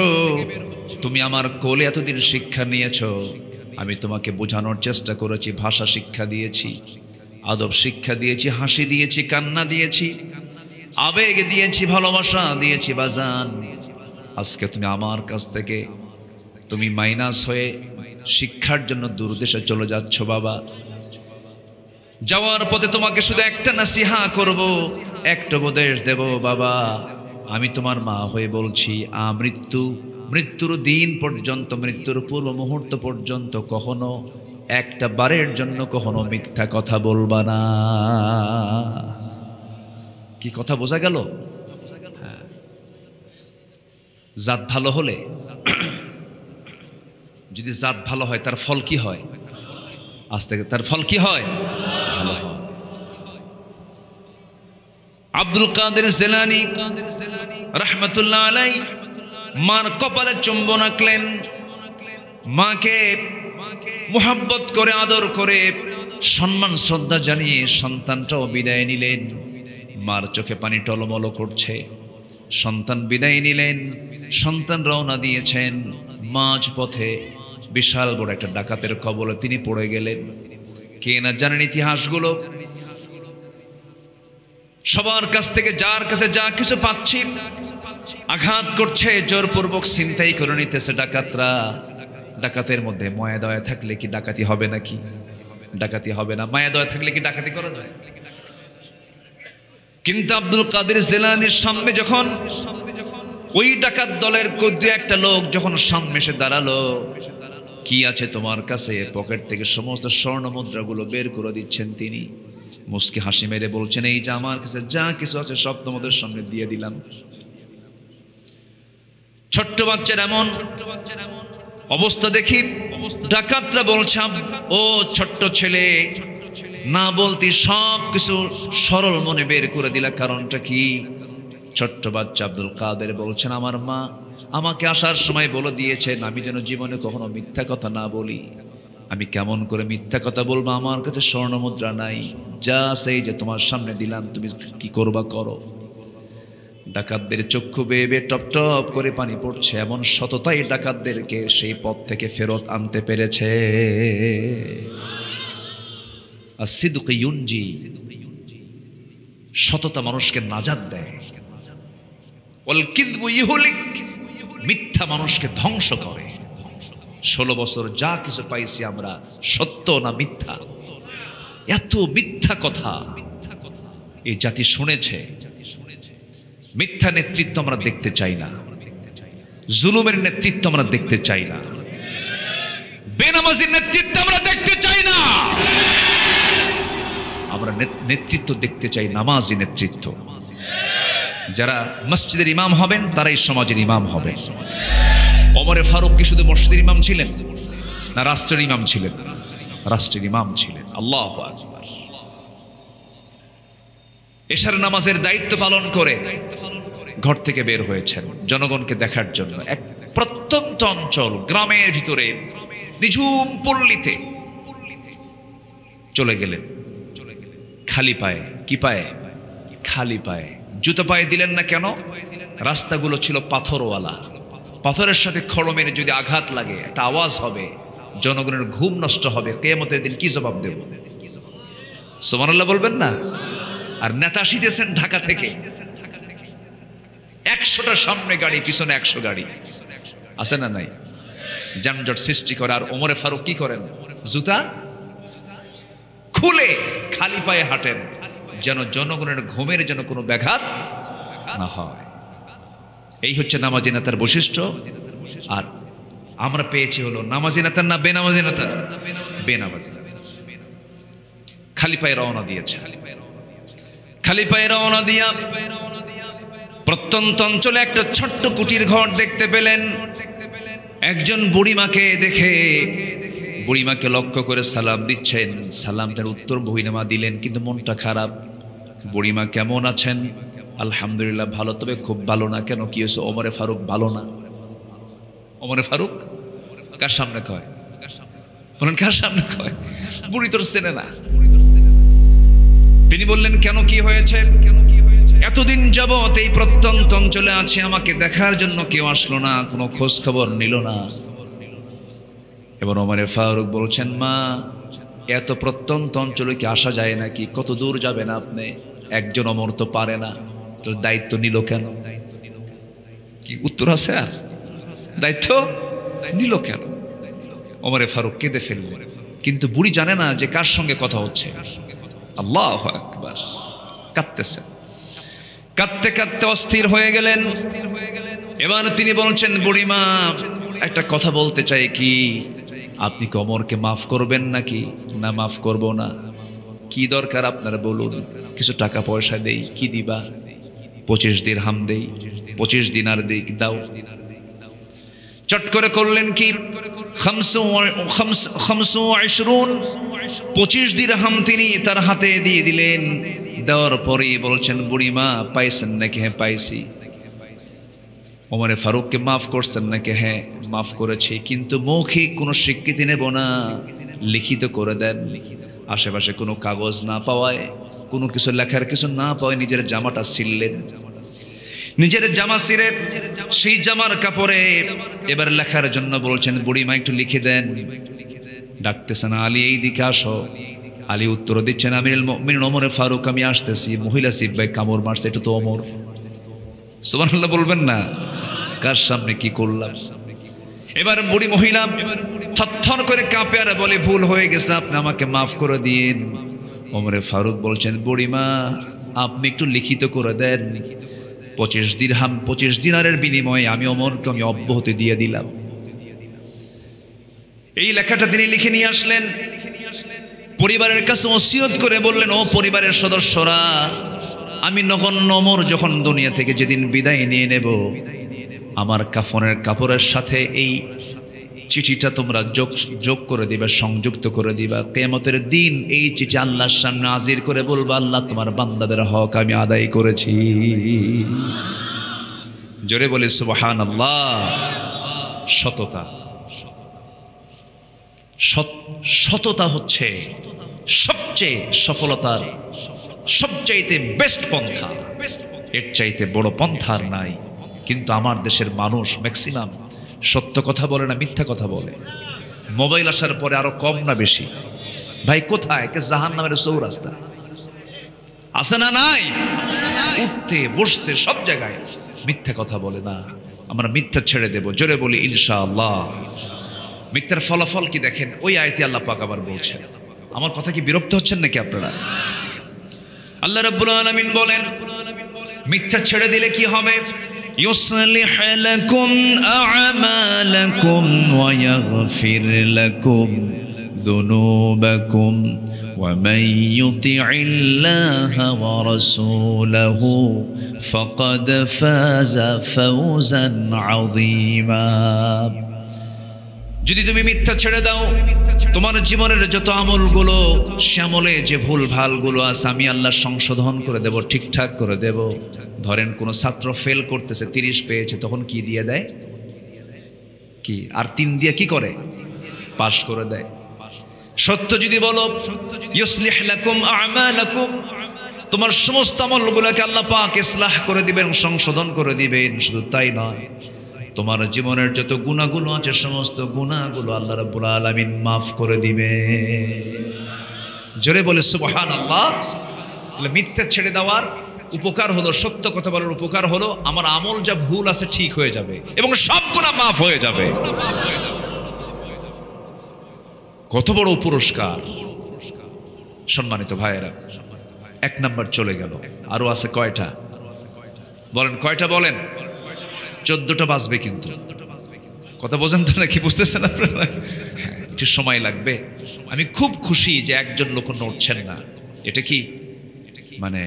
তুমি আমার কোলে এতদিন শিক্ষা নিয়েছ, আমি তোমাকে বোঝানোর চেষ্টা করেছি, ভাষা শিক্ষা দিয়েছি, আদব শিক্ষা দিয়েছি, হাসি দিয়েছি, কান্না দিয়েছি, আবেগ দিয়েছি, ভালোবাসা দিয়েছি। বাজান, আজকে তুমি আমার কাছ থেকে তুমি মাইনাস হয়ে শিক্ষার জন্য দূর দেশে চলে যাচ্ছ। বাবা, যাওয়ার পথে তোমাকে শুধু একটা নাসিহা করব, একটা উপদেশ দেব। বাবা, আমি তোমার মা হয়ে বলছি, মৃত্যুর দিন পর্যন্ত, মৃত্যুর পূর্ব মুহূর্ত পর্যন্ত কখনো একটা বারের জন্য কখনো মিথ্যা কথা বলবা না। কি কথা বোঝা গেল? জাত ভালো হলে, যদি জাত ভালো হয় তার ফল কি হয়? আজ থেকে তার ফল কি হয়? ভালো হয়। আব্দুল কাদের জেলানি রাহমাতুল্লাহ আলাইহি মার কপালে চুম্বন আঁকলেন, মাকে মুহাব্বত করে আদর করে সম্মান শ্রদ্ধা জানিয়ে সন্তানটাও বিদায় নিলেন। মার চোখে পানি টলমল করছে। সন্তান বিদায় নিলেন, সন্তান রওনা দিয়েছেন। মাঝ পথে বিশাল বড় একটা ডাকাতের কবলে তিনি পড়ে গেলেন। কে না জানেন ইতিহাসগুলো? সবার কাছ থেকে যার কাছে যা কিছু পাচ্ছি আঘাত করছে, জোরপূর্বক ছিনতাই করে নিতেছে ডাকাতরা। ডাকাতের মধ্যে মায়া দয়া থাকলে কি ডাকাতি হবে নাকি? ডাকাতি হবে না। মায়া দয়া থাকলে কি ডাকাতি করা যায়? কিন্তু আব্দুল কাদের জেলানির সামনে যখন ওই ডাকাত দলের দু একটা লোক যখন সামনে এসে দাঁড়ালো, কি আছে তোমার কাছে? পকেট থেকে সমস্ত স্বর্ণ মুদ্রাগুলো বের করে দিচ্ছেন তিনি। মুস্কি হাসি মেরে বলছেন, এই যে আমার কাছে যা কিছু আছে সব তোমাদের সামনে দিয়ে দিলাম। ছোট্ট বাচ্চার এমন অবস্থা দেখি ডাকাতরা বলছে, ও ছোট্ট ছেলে, না বলতে সব কিছু সরল মনে বের করে দিলা, কারণটা কি? ছোট্ট বাচ্চা আব্দুল কাদের বলছেন, আমার মা আমাকে আসার সময় বলে দিয়েছেন আমি যেন জীবনে কখনো মিথ্যা কথা না বলি। আমি কেমন করে মিথ্যা কথা বলবো? আমার কাছে স্বর্ণ মুদ্রা নাই, যা সেই যে তোমার সামনে দিলাম, তুমি কি করবা করো। ডাকাতদের চক্ষু বেয়ে বেয়ে টপ টপ করে পানি পড়ছে। এমন সততাই ডাকাতদেরকে সেই পথ থেকে ফেরত আনতে পেরেছে। আর সিদক ইউনজি, সততা মানুষকে নাজাত দেয়। ওয়াল কিযবু ইহলিক, মিথ্যা মানুষকে ধ্বংস করে। 16 বছর যা কিছু পাইছি আমরা, সত্য না মিথ্যা, এত মিথ্যা কথা এই জাতি শুনেছে। মিথ্যা নেতৃত্ব আমরা দেখতে চাই না, জুলুমের নেতৃত্ব আমরা দেখতে চাই না, বেনামাজির নেতৃত্ব আমরা দেখতে চাই না। আমরা নেতৃত্ব দেখতে চাই নামাজি নেতৃত্ব। যারা মসজিদের ইমাম হবেন তারাই সমাজের ইমাম হবে। ওমরে ফারুক কি শুধু মসজিদের ইমাম ছিলেন না রাষ্ট্রের ইমাম ছিলেন? রাষ্ট্রের ইমাম ছিলেন। আল্লাহু আকবার। এশার নামাজের দায়িত্ব পালন করে ঘর থেকে বের হয়েছেন জনগণকে দেখার জন্য। এক প্রত্যন্ত অঞ্চল, গ্রামের ভিতরে নিঝুম পল্লীতে চলে গেলেন খালি পায়ে। কি পায়ে? খালি পায়ে। জুতো পায়ে দিলেন না কেন? রাস্তাগুলো ছিল পাথরওয়ালা। পাথরের সাথে খড়মের যদি আঘাত লাগে একটা আওয়াজ হবে, জনগণের ঘুম নষ্ট হবে। কিয়ামতের দিন কি জবাব দেব? সুবহানাল্লাহ বলবেন না? আর নেতা আসিতেছেন ঢাকা থেকে, 100টা সামনে গাড়ি, পিছনে 100 গাড়ি, আছে না নাই? যানজট সৃষ্টি করে। আর ওমরে ফারুক কি করেন? জুতা খুলে খালি পায়ে হাঁটেন, যেন জনগণের ঘুমের যেন কোনো ব্যাঘাত না হয়। এই হচ্ছে নামাজি নেতার বৈশিষ্ট্য। আর আমরা পেয়েছি হলো নামাজি নেতার না বেনামাজি নেতার? বেনামাজি নেতা। খালি পায়ে রওনা দিয়েছে। খালি পায়ে রওনা দিয়া প্রত্যন্ত অঞ্চলে একটা ছোট্ট কুটির ঘর দেখতে পেলেন। একজন বুড়িমাকে দেখে বুড়িমাকে লক্ষ্য করে সালাম দিচ্ছেন। সালামটার উত্তর বহিনামা দিলেন, কিন্তু মনটা খারাপ। বুড়িমা কেমন আছেন? আলহামদুলিল্লাহ ভালো, তবে খুব ভালো না। কেন, কি হয়েছে? ওমরে ফারুক ভালো না। ওমরে ফারুক কার সামনে কয়? বলেন কার সামনে কয়? বুড়ি তোর চেনে না। তিনি বললেন কেন, কি হয়েছে? এতদিন যাবত এই প্রত্যন্ত অঞ্চলে আছে, আমাকে দেখার জন্য কেউ আসলো না, কোনো খোঁজ খবর নিল না। এবার ওমরে ফারুক বলছেন, মা এত প্রত্যন্ত অঞ্চলে কি আসা যায় নাকি? কত দূর যাবেন আপনি? একজন অমর তো পারে না, তোর দায়িত্ব নিল কেন? কি উত্তর আছে? আর দায়িত্ব নিল কেন? ওমরে ফারুক কেঁদে ফেললেন, কিন্তু বুড়ি জানে না যে কার সঙ্গে কথা হচ্ছে। আল্লাহু আকবার। কাঁদতেছে, কাঁদতে কাঁদতে অস্থির হয়ে গেলেন। এবার তিনি বলছেন, বুড়িমা একটা কথা বলতে চাই, কি আপনি কি ওমরকে মাফ করবেন নাকি? না, মাফ করব না। কি দরকার আপনারা বলুন, কিছু টাকা পয়সা দেই। কি দিবা? 25 দিরহাম দেই, 25 দিনার দেই, দাও। চট করে করলেন কি, 25 দিরহাম তিনি তার হাতে দিয়ে দিলেন। দেওয়ার পরে বলছেন, বুড়িমা পাইছেন নাকি? হ্যাঁ পাইছি। ওমরে ফারুককে মাফ করছেন নাকি? হ্যাঁ মাফ করেছি, কিন্তু মৌখিক কোনো স্বীকৃতি নেব না, লিখিত করে দেন। আশেপাশে কোনো কাগজ না পাওয়ায়, কোনো কিছু লেখার কিছু না পাওয়ায় নিজের জামাটা ছিঁড়লেন। নিজের জামা ছিঁড়ে সেই জামার কাপড়ে এবার লেখার জন্য বলছেন, বুড়িমা একটু লিখে দেন। ডাকতেছেন, আলী এই দিকে আসো। আলী উত্তর দিচ্ছেন, আমিরুল মুমিনিন ওমরে ফারুক, আমি আসতেছি। মহিলা সিপাই কামড় মারছে, এটা তো ওমর। সুবহানাল্লাহ বলবেন না? কার সামনে কি করলাম? এবার বুড়ি মহিলা থরথর করে কাঁপে আর বলে, ভুল হয়ে গেছে, আপনি আমাকে মাফ করে দিন। ওমরে ফারুক বলছেন, বুড়িমা আপনি একটু লিখিত করে দেন। 25 দিরহাম 25 দিনারের বিনিময়ে আমি ওমরকে আমি অব্যাহতি দিয়ে দিলাম। এই লেখাটা তিনি লিখে নিয়ে আসলেন, পরিবারের কাছে ওসিয়ত করে বললেন, ও পরিবারের সদস্যরা, আমি নগণ্য ওমর যখন দুনিয়া থেকে যেদিন বিদায় নিয়ে নেব, আমার কাফনের কাপড়ের সাথে এই চিঠিটা তোমরা যোগ করে দিবা, সংযুক্ত করে দিবা। কিয়ামতের দিন এই চিঠি আল্লাহর সামনে হাজির করে বলবা, আল্লাহ তোমার বান্দাদের হক আমি আদায় করেছি। জোরে বলে সুবহানাল্লাহ। সততা, সততা হচ্ছে সবচেয়ে সফলতার সবচাইতে বেস্ট পন্থা। এর চাইতে বড় পন্থা আর নাই। কিন্তু আমার দেশের মানুষ ম্যাক্সিমাম সত্য কথা বলে না, মিথ্যা কথা বলে। মোবাইল আসার পরে আরো কম না বেশি? ভাই কোথায়? জাহান্নামের চৌরাস্তা। আছে না নাই? উঠতে বসতে সব জায়গায় মিথ্যা কথা বলে না। আমরা মিথ্যা ছেড়ে দেব, জোরে বলি ইনশাআল্লাহ। মিথ্যার ফলাফল কি দেখেন, ওই আয়াতে আল্লাহ পাক আবার বলছেন। আমার কথা কি বিরক্ত হচ্ছেন নাকি আপনারা? আল্লাহ রাব্বুল আলামিন বলেন মিথ্যা ছেড়ে দিলে কি হবে? ইউসলিহ লাকুম আ'মালাকুম ওয়া ইয়াগফির লাকুম যুনুবাকুম ওয়া মান ইউতি'ইল্লাহা ওয়া রাসূলাহু ফাকাদ ফাযা ফাওজান আযীমা। যদি তুমি মিথ্যা ছেড়ে দাও, তোমার জীবনের যত আমলগুলো, শ্যামলে যে ভুল ভালগুলো আছে, আমি আল্লাহ সংশোধন করে দেব, ঠিকঠাক করে দেব। ধরেন কোনো ছাত্র ফেল করতেছে, 30 পেয়েছে, তখন কি দিয়ে দেয়? কি আর 3 দিয়ে কি করে? পাশ করে দেয়। সত্য যদি বলো, ইউসলিহ লাকুম আ'মালাকুম, তোমার সমস্ত আমলগুলোকে আল্লাহ পাক ইসলাহ করে দিবেন, সংশোধন করে দিবেন। শুধু তাই নয়, তোমার জীবনের যত গুনাহগুলো আছে, সমস্ত গুনাহগুলো আল্লাহ রাব্বুল আলামিন মাফ করে দিবে। জোরে বলে সুবহানাল্লাহ। তাহলে মিথ্যা ছেড়ে দেওয়ার উপকার হলো, সত্য কথা বলার উপকার হলো, আমার আমল যা ভুল আছে ঠিক হয়ে যাবে এবং সব গুনাহ মাফ হয়ে যাবে। কত বড় পুরস্কার সম্মানিত ভাইয়েরা। 1 নাম্বার চলে গেল, আরো আছে কয়টা বলেন? কয়টা বলেন? 14টা বাজবে, কিন্তু কথা বোঝেন তো নাকি? বুঝতেছেন আপনারা? একটু সময় লাগবে। আমি খুব খুশি যে একজন লোক নড়ছেন না। এটা কি মানে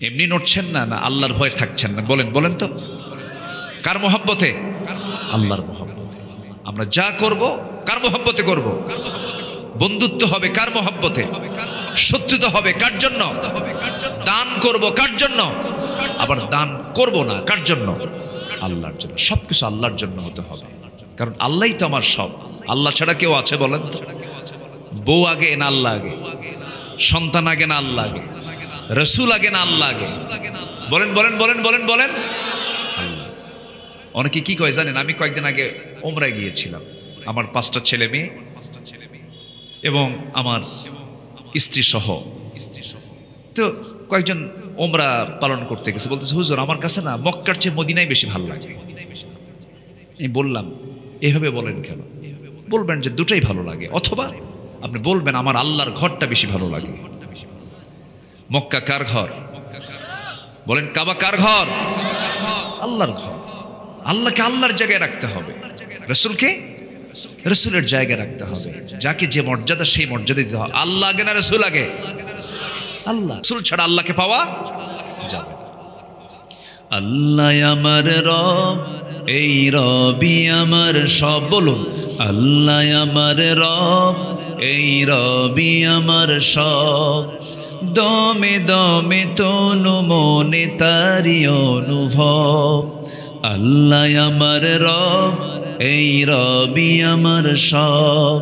এমনি নড়ছেন না, না আল্লাহর ভয় থাকছেন না? বলেন বলেন তো, কার মহব্বতে? আল্লাহর মহব্বতে। আমরা যা করব কার মহব্বতে করব? বন্ধুত্ব হবে কার মহব্বতে? শত্রুতা হবে কার জন্য? দান করব কার জন্য? আবার দান করব না কার জন্য? আল্লাহর জন্য। সবকিছু আল্লাহর জন্য হতে হবে, কারণ আল্লাহই তো আমার সব। আল্লাহ ছাড়া কেউ আছে বলেন তো? বউ আগে না আল্লাহ আগে? সন্তান আগে না আল্লাহ আগে? রসুল আগে না আল্লাহ আগে? বলেন বলেন বলেন বলেন বলেন। আল্লাহ। অনেকে কি কয় জানেন? আমি কয়েকদিন আগে ওমরায় গিয়েছিলাম, আমার 5টা ছেলে মেয়ে এবং আমার স্ত্রী সহ। তো কয়েকজন ওমরা পালন করতে গেছে, বলতেছে হুজুর আমার কাছে না মক্কার চেয়ে মদিনাই বেশি ভালো লাগে। আমি বললাম এভাবে বলেন কেন? বলবেন যে দুটোই ভালো লাগে, অথবা আপনি বলবেন আমার আল্লাহর ঘরটা বেশি ভালো লাগে। মক্কা কার ঘর? বলেন কাবা কার ঘর? আল্লাহর ঘর। আল্লাহকে আল্লাহর জায়গায় রাখতে হবে, রসুলকে রসুলের জায়গায় রাখতে হবে। যাকে যে মর্যাদা সেই মর্যাদা দিতে হবে। আল্লাহ আগে না রসুল আগে? আল্লাহ। রসুল ছাড়া আল্লাহকে পাওয়া যাবে না। আল্লাহ আমার রব, এই রবি আমার সব। বলুন আল্লাহ আমার রব, এই রবি আমার সব। দমে দমে তনু মনে তারি অনুভব। আল্লাহ আমার রব, এই রবি আমার সব।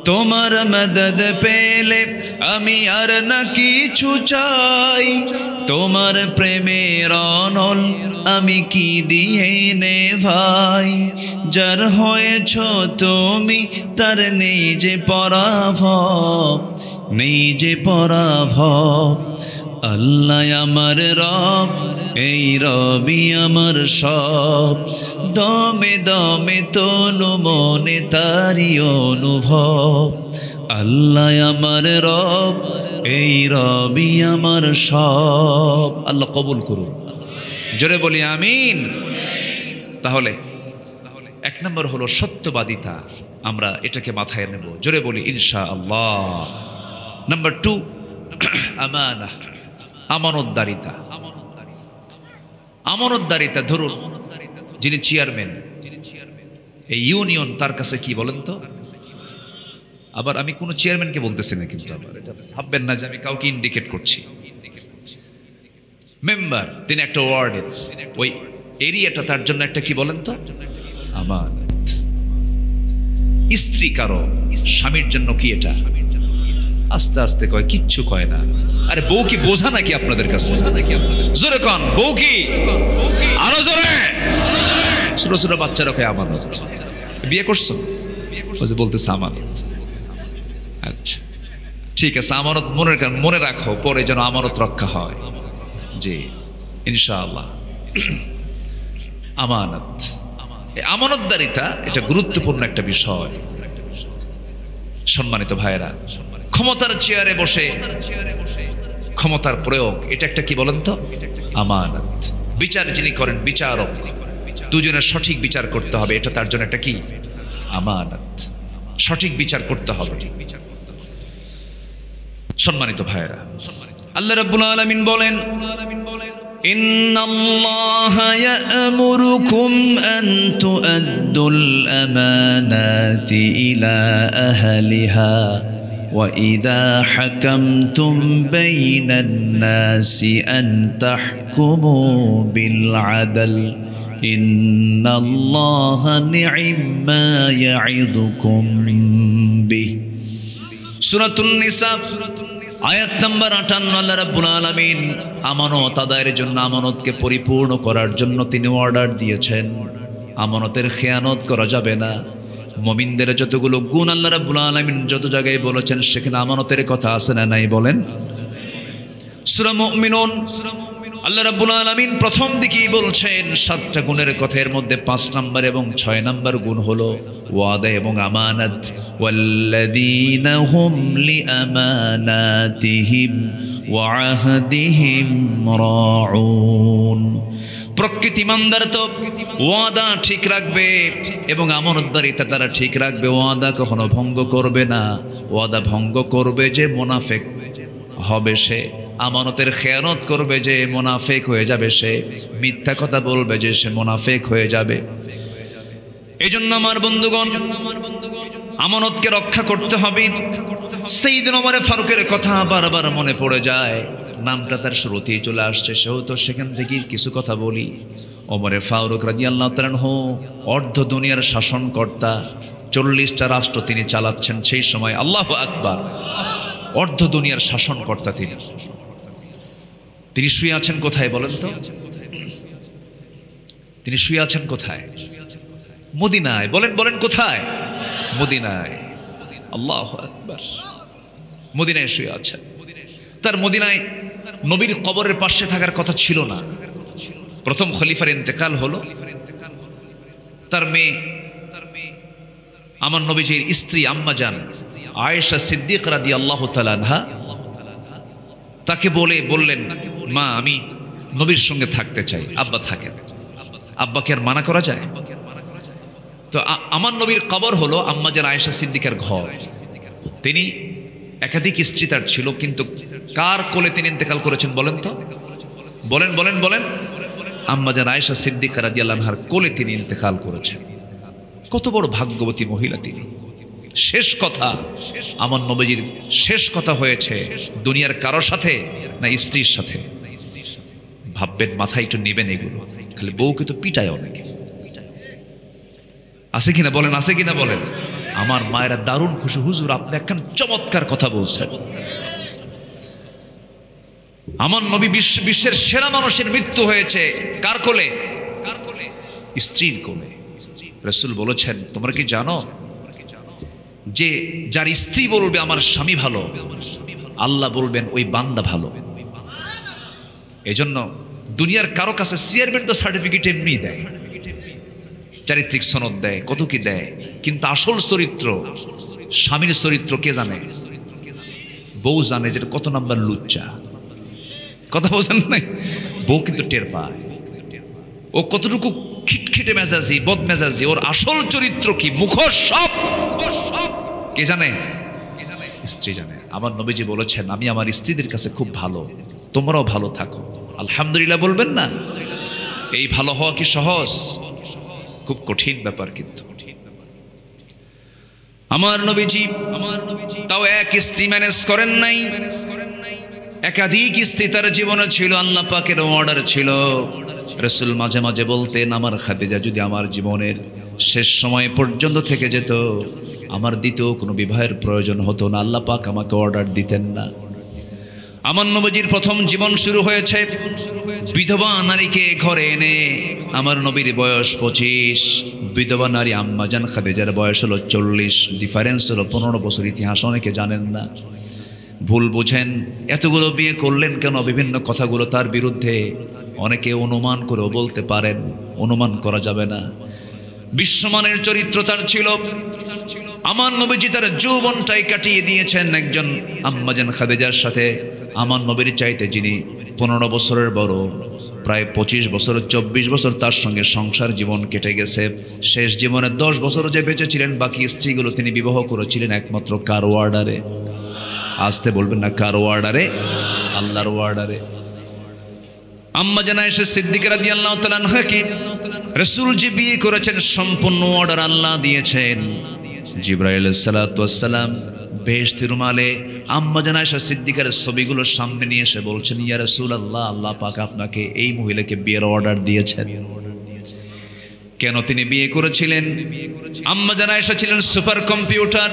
তোমার মদদ পেলে আমি আর না কিছু চাই। তোমার প্রেমের অনল আমি কি দিয়ে নে ভাই। যার হয়েছ তুমি তার নেই যে পরাভব, নেই যে পরাভব। আল্লাহ আমার রব, এই রবি আমার সব। দমে দমে তনু মনে তারি অনুভব। আল্লাহ আমার রব, এই রবি আমার সব। আল্লাহ কবুল করুন, জোরে বলি আমিন। তাহলে 1 নম্বর হলো সত্যবাদিতা, আমরা এটাকে মাথায় নেব, জোরে বলি ইনশাআল্লাহ। নাম্বার 2 আমানা, আমানতদারিতা। আমানতদারিতা ধরুন যিনি চেয়ারম্যান এই ইউনিয়ন, তার কাছে কি বলেন তো? আবার আমি কোনো চেয়ারম্যানকে বলতেছি না, কিন্তু আবার এটা ভাববেন না যে আমি কাউকে ইন্ডিকেট করছি। মেম্বার, তিনি একটা ওয়ার্ডের, ওই এরিয়াটা তার জন্য একটা কি বলেন তো? আমার স্ত্রী কারো স্বামীর জন্য কি এটা? আস্তে আস্তে কয়, কিচ্ছু কয় না। আরে বউ কি বোঝা নাকি আপনাদের কাছে? জোরে কন, বউ কি? আরো জোরে। ছোট ছোট বাচ্চারা কয় আমানত। বিয়ে করছো? বলতেছে আমানত। আচ্ছা, ঠিক আছে, আমানত মনে রাখো, পরে যেন আমানত রক্ষা হয়। জি ইনশাআল্লাহ। আমানত, আমানতদারিতা এটা গুরুত্বপূর্ণ একটা বিষয়। সম্মানিত ভাইয়েরা, ক্ষমতার চেয়ারে বসে ক্ষমতার প্রয়োগ, এটা একটা কি বলেন তো? আমানত। বিচার যিনি করেন, বিচারক, দুজনের সঠিক বিচার করতে হবে, এটা তার জন্য একটা কি? আমানত। সঠিক বিচার করতে হবে। সম্মানিত ভাইয়েরা, আল্লাহ রাব্বুল আলামিন বলেন, ইন্নাল্লাহা ইয়া'মুরুকুম আন তু'আদ্দুল আমানাতি ইলা আহলিহা ওয়া ইযা হাকামতুম বাইনান নাসি আন তাহকুমু বিল আদল ইন্নাল্লাহা নি'মা ইয়া'ইযুকুম বিহি। সূরাতুন নিসা আয়াত নাম্বার 58। আল্লাহ রাব্বুল আলামিন আমানত আদায়ের জন্য, আমানতকে পরিপূর্ণ করার জন্য তিনি অর্ডার দিয়েছেন। আমানতের খেয়ানত করা যাবে না। মুমিনদের যতগুলো গুণ আল্লাহ রাব্বুল আলামিন যত জায়গায় বলেছেন, সেখানে আমানতের কথা আছে না নাই বলেন? সূরা মুমিনুন আল্লাহ রাব্বুল আলামিন প্রথম দিকেই বলছেন 7টা গুণের কথা। এর মধ্যে 5 নাম্বার এবং 6 নাম্বার গুণ হলো ওয়াদা এবং আমানত। ওয়াল্লাযীনা হুম লিআমানাতিহিম ওয়া আহদিহিম রাউন। প্রকৃত ঈমানদার তো ওয়াদা ঠিক রাখবে এবং আমানতদারিতা তারা ঠিক রাখবে। ওয়াদা কখনো ভঙ্গ করবে না। ওয়াদা ভঙ্গ করবে যে মুনাফিক হবে সে, আমানতের খেয়ানত করবে যে মুনাফিক হয়ে যাবে সে, মিথ্যা কথা বলবে যে সে মুনাফিক হয়ে যাবে। এজন্য আমার বন্ধুগণ, আমানতকে রক্ষা করতে হবে। সাইয়েদনা ওমর ফারুকের কথা বারবার মনে পড়ে যায়। নামটা তার শুরুতেই চলে আসছে, সেও তো সেখান থেকেই কিছু কথা বলি। ওমর ফারুক রাদিয়াল্লাহু তাআলা আনহু অর্ধ দুনিয়ার শাসনকর্তা, 40টা রাষ্ট্র তিনি চালাচ্ছেন সেই সময়। আল্লাহু আকবার। অর্ধ দুনিয়ার শাসনকর্তা তিনি শুয়ে আছেন কোথায় বলেন তো? তিনি শুয়ে আছেন কোথায়? মদিনায়। বলেন বলেন কোথায়? মদিনায়। আল্লাহু আকবার। মদিনায় শুয়ে আছেন। তার মদিনায় নবীর কবরের পাশে থাকার কথা ছিল না। প্রথম খলিফার ইন্তেকাল হলো। তার মেয়ে, আমার নবীজির স্ত্রী আম্মা জান আয়েশা সিদ্দিকা রাদিয়াল্লাহু তাআলা আনহা তাকে বললেন, মা আমি নবীর সঙ্গে থাকতে চাই, আব্বা থাকেন। আব্বাকে আর মানা করা যায়? তো আমার নবীর কবর হলো আম্মা জান আয়েশা সিদ্দিকার ঘর। তিনি একাধিক স্ত্রী তার ছিল, কিন্তু কার কোলে তিনি ইন্তেকাল করেছেন বলেন তো? বলেন বলেন বলেন। আম্মা জান আয়েশা সিদ্দিকা রাদিয়াল্লাহু আনহার কোলে তিনি ইন্তেকাল করেছেন। কত বড় ভাগ্যবতী মহিলা তিনি। শেষ কথা, আমার নবীজির শেষ কথা হয়েছে দুনিয়ার কারো সাথে না স্ত্রীর সাথে। ভাববেন, মাথায় একটু নেবেন এগুলো। খালি বউকে তো পিটায় অনেকে, আছে কিনা বলেন? আছে কিনা বলেন? আমার মায়েরা দারুণ খুশি, হুজুর আপনি একখান চমৎকার কথা বলছেন। আমার নবী বিশ্বের সেরা মানুষের মৃত্যু হয়েছে কার কোলে? স্ত্রীর কোলে। রাসূল বলেছেন, তোমরা কি জানো যে যার স্ত্রী বলবে আমার স্বামী ভালো, আল্লাহ বলবেন ওই বান্দা ভালো। এজন্য দুনিয়ার কারো কাছে চেয়ারম্যান তো সার্টিফিকেট এমনি দেয়, চারিত্রিক সনদ দেয়, কত কি দেয়, কিন্তু আসল চরিত্র, স্বামীর চরিত্র কে জানে? বউ জানে যে কত নাম্বার লুচ্চা। কথা বোঝেন নাই? বউ কিন্তু টের পায় ও কতটুকু খিটখিটে মেজাজি, বদ মেজাজি। ওর আসল চরিত্র কি, মুখোশ সব কে জানে? স্ত্রী জানে। আমার নবীজি বলেছেন, আমি আমার স্ত্রীদের কাছে খুব ভালো, তোমরাও ভালো থাকো। আলহামদুলিল্লাহ বলবেন না? এই ভালো হওয়া কি সহজ? খুব কঠিন ব্যাপার। কিন্তু আমার নবীজি তাও এক স্ত্রী ম্যানেজ করেন নাই, একাধিক স্ত্রী তার জীবনে ছিল। আল্লাহ পাকের অর্ডার ছিল। রাসূল মাঝে মাঝে বলতেন, আমার খাদিজা যদি আমার জীবনের শেষ সময় পর্যন্ত থেকে যেত, আমার দ্বিতীয় কোনো বিবাহের প্রয়োজন হতো না। আল্লাহ পাক আমাকে অর্ডার দিতেন না। আমার নবীজির প্রথম জীবন শুরু হয়েছে বিধবা নারীকে ঘরে এনে। আমার নবীর বয়স 25, বিধবা নারী আম্মা জান খাদিজার বয়স হলো 40। ডিফারেন্স হলো 15 বছর। ইতিহাস অনেকে জানেন না। ভুল বুঝেন, এতগুলো বিয়ে করলেন কেন, বিভিন্ন কথাগুলো তার বিরুদ্ধে অনেকে অনুমান করেও বলতে পারেন, অনুমান করা যাবে না। বিশ্বমানের চরিত্র তার ছিল। আমার নবীজি তার যৌবনটাই কাটিয়ে দিয়েছেন একজন আম্মাজান খাদিজার সাথে। আমার নবীর চাইতে যিনি 15 বছরের বড়, প্রায় 25 বছর 24 বছর তার সঙ্গে সংসার জীবন কেটে গেছে। শেষ জীবনে 10 বছর যে বেঁচে ছিলেন, বাকি স্ত্রীগুলো তিনি বিবাহ করেছিলেন একমাত্র কার অর্ডারে? আসতে বলবেন না, কার অর্ডারে? আল্লাহর অর্ডারে। আম্মাজান আয়েশা সিদ্দিকা রাদিয়াল্লাহু তাআলা আনহাকে রাসূল যে বিয়ে করেছেন সম্পূর্ণ অর্ডার আল্লাহ দিয়েছেন। জিবরাইল আলাইহিস সালাতু ওয়াস সালাম বেহেশতের রুমালে আম্মাজান আয়েশা সিদ্দিকার ছবিগুলো সামনে নিয়ে এসে বলছেন, ইয়া রাসূলুল্লাহ, আল্লাহ পাক আপনাকে এই মহিলাকে বিয়ের অর্ডার দিয়েছেন। কেন তিনি বিয়ে করেছিলেন? আম্মাজান আয়েশা ছিলেন সুপার কম্পিউটার।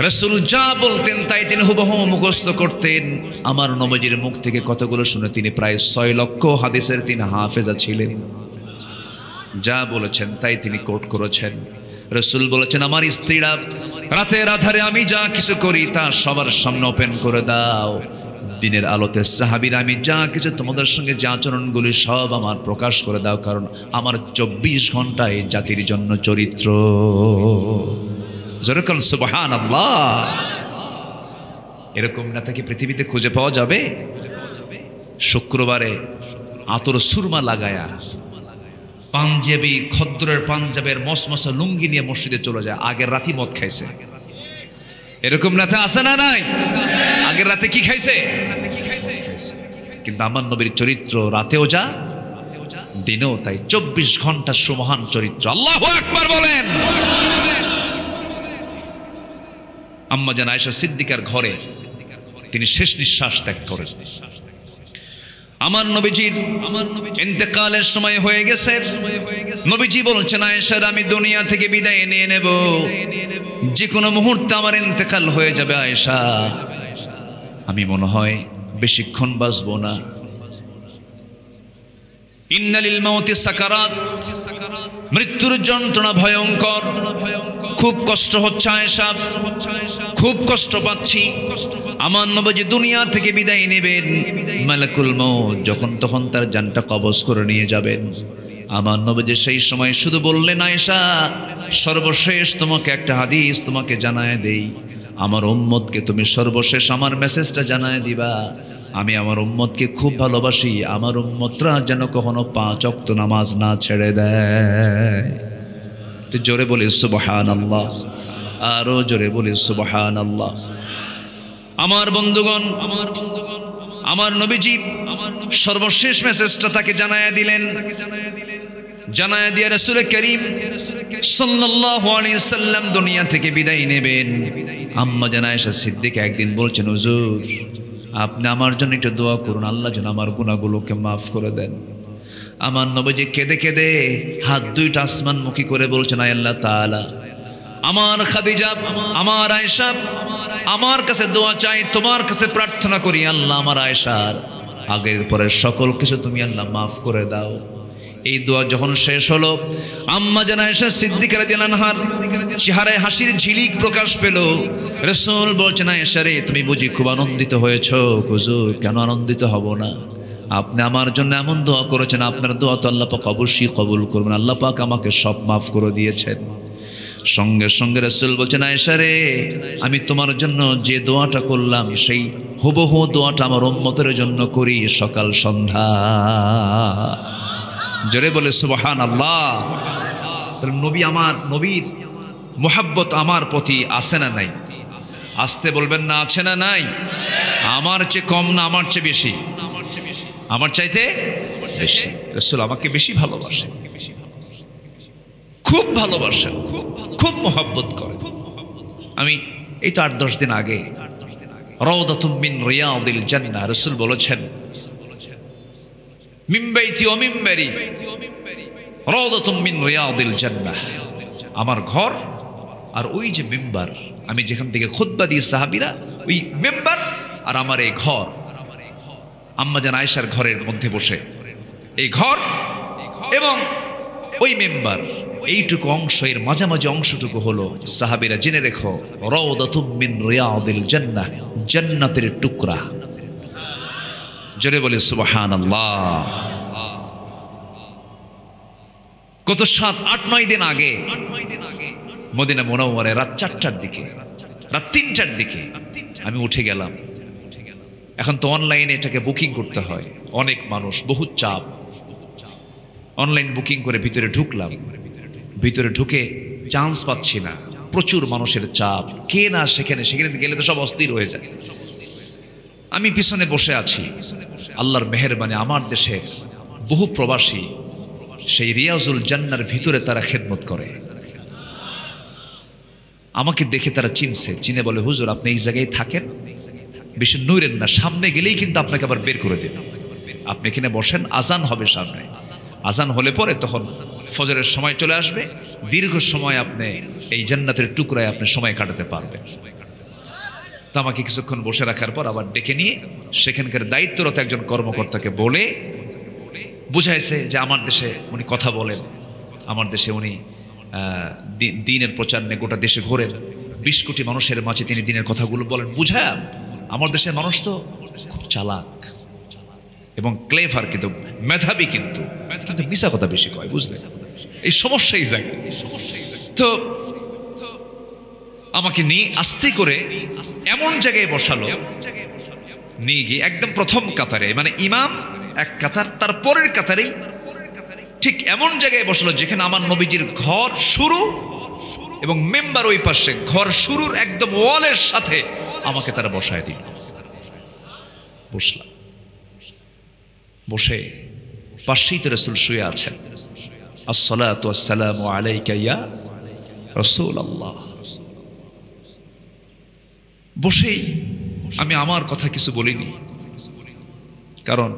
রাসূল যা বলতেন তাই তিনি হুবহু মুখস্থ করতেন। আমার নবীজির মুখ থেকে কতগুলো শুনে তিনি প্রায় 6 লক্ষ হাদিসের তিনি হাফেজা ছিলেন। যা বলেছেন তাই তিনি কোট করেছেন। রাসূল বলেছেন, আমার স্ত্রীরা রাতের আধারে আমি যা কিছু করি তা সবার সামনে ওপেন করে দাও। দিনের আলোতে সাহাবীরা আমি যা কিছু তোমাদের সঙ্গে যে আচরণগুলি সব আমার প্রকাশ করে দাও, কারণ আমার 24 ঘন্টায় জাতির জন্য চরিত্র। যেরকম সুবহানাল্লাহ। এরকম নেতাকে পৃথিবীতে খুঁজে পাওয়া যাবে? শুক্রবারে আতর সুরমা লাগায়া পাঞ্জাবি খদ্দরের পাঞ্জাবের মসমসা লুঙ্গি নিয়ে মসজিদে চলে যায়, আগের রাতেই মদ খাইছে। এরকম নেতা আছে না নাই? আগের রাতে কি খাইছে? কিন্তু আমার নবীর চরিত্র রাতেও যা দিনেও তাই, 24 ঘন্টা সুমহান চরিত্র। আল্লাহু আকবার বলেন। আম্মাজান আয়েশা সিদ্দিকার ঘরে তিনি শেষ নিঃশ্বাস ত্যাগ করেন। আমার নবীজির ইন্তেকালের সময় হয়ে গেছে। নবীজি বলছেন, আয়েশা আমি দুনিয়া থেকে বিদায় নিয়ে নেব, যে কোনো মুহূর্তে আমার ইন্তেকাল হয়ে যাবে আয়েশা, আমি মনে হয় বেশিক্ষণ বাঁচবো না। ইন্নালিল মাউতি সাকারাত, মৃত্যুর যন্ত্রণা ভয়ঙ্কর, খুব কষ্ট হচ্ছে আয়েশা, খুব কষ্ট পাচ্ছি। আমার নবীজি দুনিয়া থেকে বিদায় নেবেন, মালাকুল মউত যখন তখন তার জানটা কবজ করে নিয়ে যাবেন। আমার নবীজি সেই সময় শুধু বললেন, আয়েশা সর্বশেষ তোমাকে একটা হাদিস তোমাকে জানায় দেই, আমার উম্মতকে তুমি সর্বশেষ আমার মেসেজটা জানায় দিবা। আমি আমার উম্মতকে খুব ভালোবাসি, আমার উম্মতরা যেন কখনো 5 ওয়াক্ত নামাজ না ছেড়ে দেয়। জোরে বলি সুবহানাল্লাহ, আরো জোরে বলি সুবহানাল্লাহ। আমার বন্ধুগণ, আমার নবীজি সর্বশেষ মেসেজটা তাকে জানায় দিলেন। জানায় দিয়ে রাসূল করিম সাল্লাল্লাহু আলাইহি সাল্লাম দুনিয়া থেকে বিদায় নেবেন। আম্মাজান আয়েশা সিদ্দিকা একদিন বলছেন, হুজুর আপনি আমার জন্য একটু দোয়া করুন, আল্লাহ যেন আমার গুনাহগুলোকে মাফ করে দেন। আমার নবীজি কেঁদে কেঁদে হাত দুইটা আসমানমুখী করে বলছেন, আয় আল্লাহ তাআলা, আমার খাদিজা, আমার আয়েশা আমার কাছে দোয়া চাই, তোমার কাছে প্রার্থনা করি, আল্লাহ আমার আয়েশার আগের পরের সকল কিছু তুমি আল্লাহ মাফ করে দাও। এই দোয়া যখন শেষ হলো, আম্মাজান আয়েশা সিদ্দিকা রাদিয়াল্লাহু আনহার চেহারায় হাসির ঝিলিক প্রকাশ পেল। রাসূল বলছেন, আয়েশা রে তুমি বুঝি খুব আনন্দিত হয়েছো? হুজুর কেন আনন্দিত হব না, আপনি আমার জন্য এমন দোয়া করেছেন, আপনার দোয়া তো আল্লাহ পাক অবশ্যই কবুল করবেন, আল্লাহ পাক আমাকে সব মাফ করে দিয়েছেন। সঙ্গে সঙ্গে রাসূল বলছেন, আয়েশা রে আমি তোমার জন্য যে দোয়াটা করলাম সেই হুবহু দোয়াটা আমার উম্মতের জন্য করি সকাল সন্ধ্যা। জোরে বলে সুবহানাল্লাহ। তাহলে নবী, আমার নবীর মুহাব্বত আমার প্রতি আছে না নাই? আসতে বলবেন না, আছে না নাই? আমার চেয়ে কম না, আমার চেয়ে বেশি? আমার চাইতে বেশি। রাসূল আমাকে বেশি ভালোবাসেন, খুব ভালোবাসেন, খুব মুহাব্বত করেন। আমি এই তো 8-10 দিন আগে রাউদাতুম মিন রিয়াদিল জান্নাহ, রাসূল বলেছেন, মিন বাইতি ওয়া মিনবারি রাউদাতুম মিন রিয়াদিল জান্নাহ, আমার ঘর আর ওই যে মিম্বার, আমি যেখান থেকে খুতবা দিই সাহাবীরা, ওই মিম্বার আর আমার এই ঘর, আম্মাজান আয়েশার ঘরের মধ্যে বসে এই ঘর এবং ওই মেম্বার এইটুকু অংশ, এর মাঝামাঝি অংশটুকু হলো, সাহাবীরা জেনে রেখো, রাউদাতুম মিন রিয়াদিল জান্নাহ, জান্নাতের টুকরা। জোরে বলে সুবহানাল্লাহ। কত 7-8-9 দিন আগে মদিনা মুনাওয়ারায় রাত 4টার দিকে, রাত 3টার দিকে আমি উঠে গেলাম। এখন তো অনলাইনে এটাকে বুকিং করতে হয়, অনেক মানুষ, বহু চাপ। অনলাইন বুকিং করে ভিতরে ঢুকলাম, ভিতরে ঢুকে চান্স পাচ্ছি না, প্রচুর মানুষের চাপ, কে না সেখানে গেলে তো সব অস্থির হয়ে যায়। আমি পিছনে বসে আছি। আল্লাহর মেহেরবানি, আমার দেশের বহু প্রবাসী সেই রিয়াজুল জান্নার ভিতরে তারা খেদমত করে। আমাকে দেখে তারা চিনে বলে, হুজুর আপনি এই জায়গায় থাকেন, বেশি নড়েন না, সামনে গেলেই কিন্তু আপনাকে আবার বের করে দেবে, আপনি এখানে বসেন, আজান হবে সামনে, আজান হলে পরে তখন ফজরের সময় চলে আসবে, দীর্ঘ সময় আপনি এই জান্নাতের টুকরায় আপনি সময় কাটাতে পারবেন। তো আমাকে কিছুক্ষণ বসে রাখার পর আবার ডেকে নিয়ে সেখানকার দায়িত্বরত একজন কর্মকর্তাকে বলে বুঝাইছে যে আমার দেশে উনি কথা বলেন, আমার দেশে উনি দিনের প্রচার নিয়ে গোটা দেশে ঘোরেন, 20 কোটি মানুষের মাঝে তিনি দিনের কথাগুলো বলেন। বুঝায়, আমার দেশের মানুষ তো খুব চালাক এবং ক্লেভার, কিন্তু মেধাবী, কিন্তু মিশা কথা বেশি কয়, বুঝলেন? এই সমস্যাই জায়গায়। তো আমাকে নিয়ে আস্তে করে এমন জায়গায় বসালো, নিয়ে গিয়ে একদম প্রথম কাতারে, মানে ইমাম এক কাতার, তার পরের কাতারেই ঠিক এমন জায়গায় বসালো যেখানে আমার নবীজির ঘর শুরু এবং মেম্বার ওই পাশে, ঘর শুরুর একদম ওয়ালের সাথে আমাকে তারা বসায় দিল। বসলাম, বসে পাশেই তো রাসূল শুয়ে আছেন। আসসালাতু ওয়াসসালামু আলাইকা ইয়া রাসূলুল্লাহ। বসেই আমি আমার কথা কিছু বলিনি, কারণ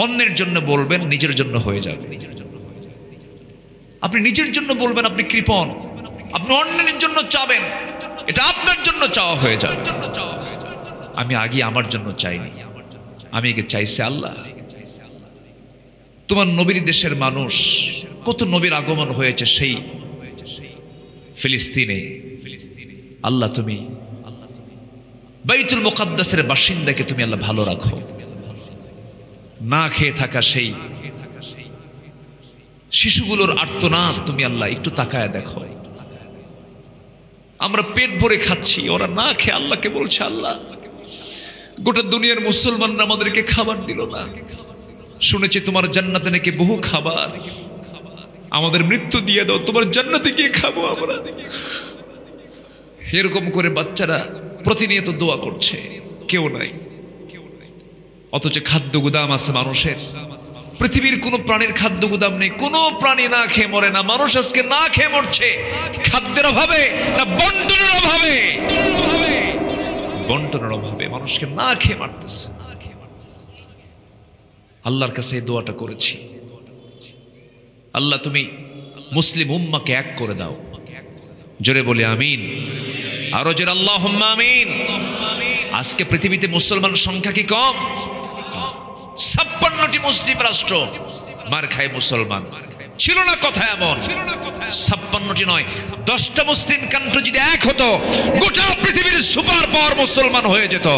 অন্যের জন্য বলবেন, নিজের জন্য হয়ে যাবে। আপনি নিজের জন্য বলবেন, আপনি কৃপণ, আপনি অন্যের জন্য চাবেন, এটা আপনার জন্য চাওয়া হয়ে যাবে। আমি আগে আমার জন্য চাইনি, আমি একে চাইছি আল্লাহ, তোমার নবীর দেশের মানুষ, কত নবীর আগমন হয়েছে সেই ফিলিস্তিনে, আল্লাহ তুমি বাইতুল মুকাদ্দাসের বাসিন্দাকে তুমি আল্লাহ ভালো রাখো। না খেয়ে থাকা সেই শিশুগুলোর আর্তনাদ তুমি আল্লাহ একটু তাকায় দেখো। আমরা পেট ভরে খাচ্ছি, ওরা না খেয়ে আল্লাহকে বলছে, আল্লাহ গোটা দুনিয়ার মুসলমানরা আমাদেরকে খাবার দিল না, শুনেছি তোমার জান্নাতে নাকি বহু খাবার, আমাদের মৃত্যু দিয়ে দাও, তোমার জান্নাতে গিয়ে খাবো আমরা। এরকম করে বাচ্চারা প্রতিনিয়ত দোয়া করছে, কেউ নাই। অথচ খাদ্য গুদাম আছে মানুষের, পৃথিবীর কোনো প্রাণীর খাদ্য গুদাম নেই, কোনো প্রাণী না খেয়ে মরে না। মানুষ আজকে না খেয়ে মরছে, খাদ্যের অভাবে না বন্টনের অভাবে, বন্টনের অভাবে মানুষকে না খেয়ে মারতেছে। আল্লাহর কাছে এই দোয়াটা করেছি, আল্লাহ তুমি মুসলিম উম্মাকে এক করে দাও। জোরে বলে আমিন, আরো জোরে আল্লাহুম্মা আমিন। আজকে পৃথিবীতে মুসলমান সংখ্যা কি কম? 56টি মুসলিম রাষ্ট্র, মার খায় মুসলমান। ছিল না কথা এমন, 56টি নয়, 10টা মুসলিম কান্ট্রি যদি এক হতো, গোটা পৃথিবীর সুপার পাওয়ার মুসলমান হয়ে যেত।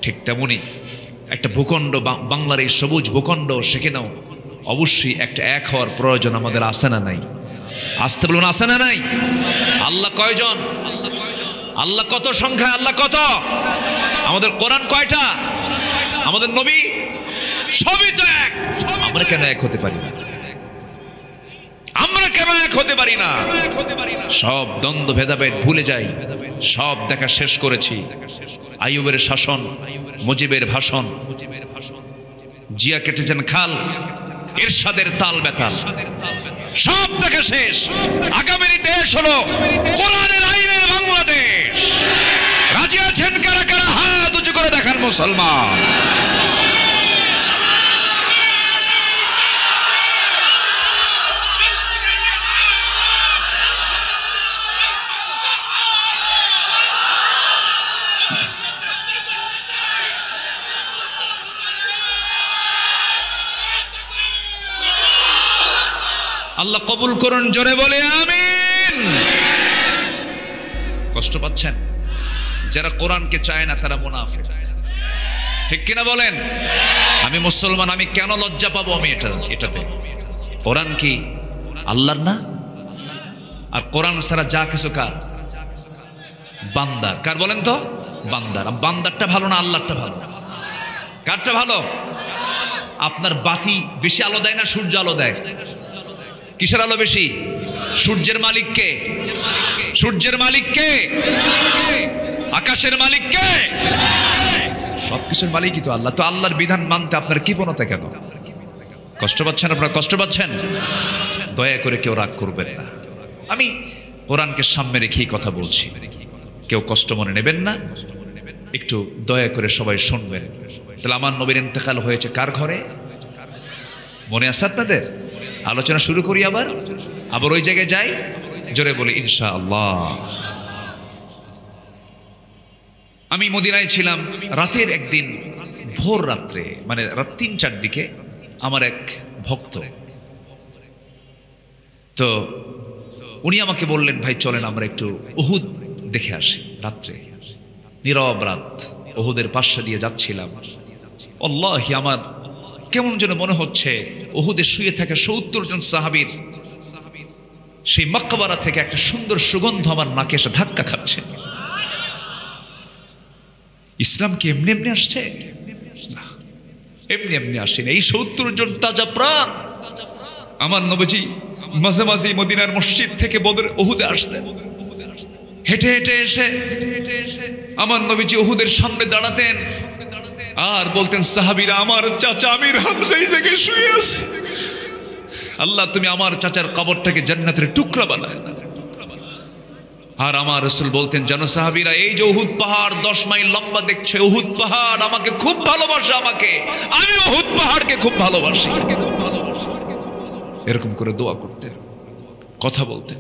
ঠিক তেমনি একটা ভূখণ্ড, বাংলার এই সবুজ ভূখণ্ড, সেখানেও অবশ্যই একটা এক হওয়ার প্রয়োজন আমাদের আছে না নাই? আসতে বলুন, আছে না নাই? আল্লাহ কয়জন? আল্লাহ কত সংখ্যা? আল্লাহ কত? আমাদের কোরআন কয়টা? আমাদের নবী সবই তো এক। আমরা কেন এক হতে পারি না? আমরা কেন এক হতে পারি না? সব দ্বন্দ্ব ভেদাভেদ ভুলে যাই, সব দেখা শেষ করেছি। আইয়ুবের শাসন, মুজিবের ভাষণ, জিয়া কেটেছেন খাল, এরশাদের তাল বেতাল, সব দেখা শেষ। আগামীর দেশ হলো কোরআনের আইনের বাংলাদেশ। রাজি আছেন কারা কারা? হাত উঁচু করে দেখান মুসলমান। আল্লাহ কবুল করুন, জোরে বলে আমিন। কষ্ট পাচ্ছেন? যারা কোরআনকে চায় না তারা মুনাফিক, ঠিক কিনা বলেন? আমি মুসলমান, আমি কেন লজ্জা পাবো? আমি এটাতে কোরআন কি আল্লাহর না? আর কোরআন ছাড়া যা কিছু কার? বান্দার। কার বলেন তো? বান্দার। বান্দারটা ভালো না আল্লাহরটা ভালো? কারটা ভালো? আপনার বাতি বেশি আলো দেয় না সূর্য আলো দেয়? কিসের আলো বেশি? সূর্যের মালিককে। সূর্যের মালিককে? আকাশের মালিককে? সবকিছুর মালিকই তো আল্লাহ। তো আল্লাহর বিধান মানতে আপনার কৃপণতা কেন? কষ্ট পাচ্ছেন আপনারা? কষ্ট পাচ্ছেন? দয়া করে কেউ রাগ করবেন না, আমি কোরআনকে সামনে রেখেই কথা বলছি, কেউ কষ্ট মনে নেবেন না, একটু দয়া করে সবাই শুনবেন। তাহলে আমার নবীর ইন্তেকাল হয়েছে কার ঘরে? মনে আছে আপনাদের? আলোচনা শুরু করি, আবার ওই জায়গায় যাই, জোরে বলি ইনশাআল্লাহ। আমি মদিনায় ছিলাম, রাতের একদিন ভোর রাত্রে, মানে রাত ৩-৪ দিকে আমার এক ভক্ত, তো উনি আমাকে বললেন, ভাই চলেন আমরা একটু উহুদ দেখে আসি। রাত্রে নীরব রাত, উহুদের পাশে দিয়ে যাচ্ছিলাম। আল্লাহি আমার কেমন যেন মনে হচ্ছে উহুদে শুয়ে থাকা ৭০ জন সাহাবীর সেই মাকবারা থেকে একটা সুন্দর সুগন্ধ আমার নাকে এসে ধাক্কা খাচ্ছে। ইসলাম কি এমনি এমনি আসছে? না, এমনি এমনি আসেনি। এই ৭০ জন তাজা প্রাণ আমার নবীজি মাঝে মাঝে মদিনার মসজিদ থেকে উহুদে আসতেন। হেঁটে হেঁটে এসে আমার নবীজি উহুদের সামনে দাঁড়াতেন আর বলতেন, সাহাবীরা, আমার চাচা আমির হামজা এই জায়গায় শুয়ে আছে, আল্লাহ তুমি আমার চাচার কবরটাকে জান্নাতের টুকরা বানায় দাও। আর আমার রাসূল বলতেন, জানো সাহাবীরা, এই যে উহুদ পাহাড় 10 মাইল লম্বা দেখছো, উহুদ পাহাড় আমাকে খুব ভালোবাসে, আমি উহুদ পাহাড়কে খুব ভালোবাসি। এরকম করে দোয়া করতেন, কথা বলতেন।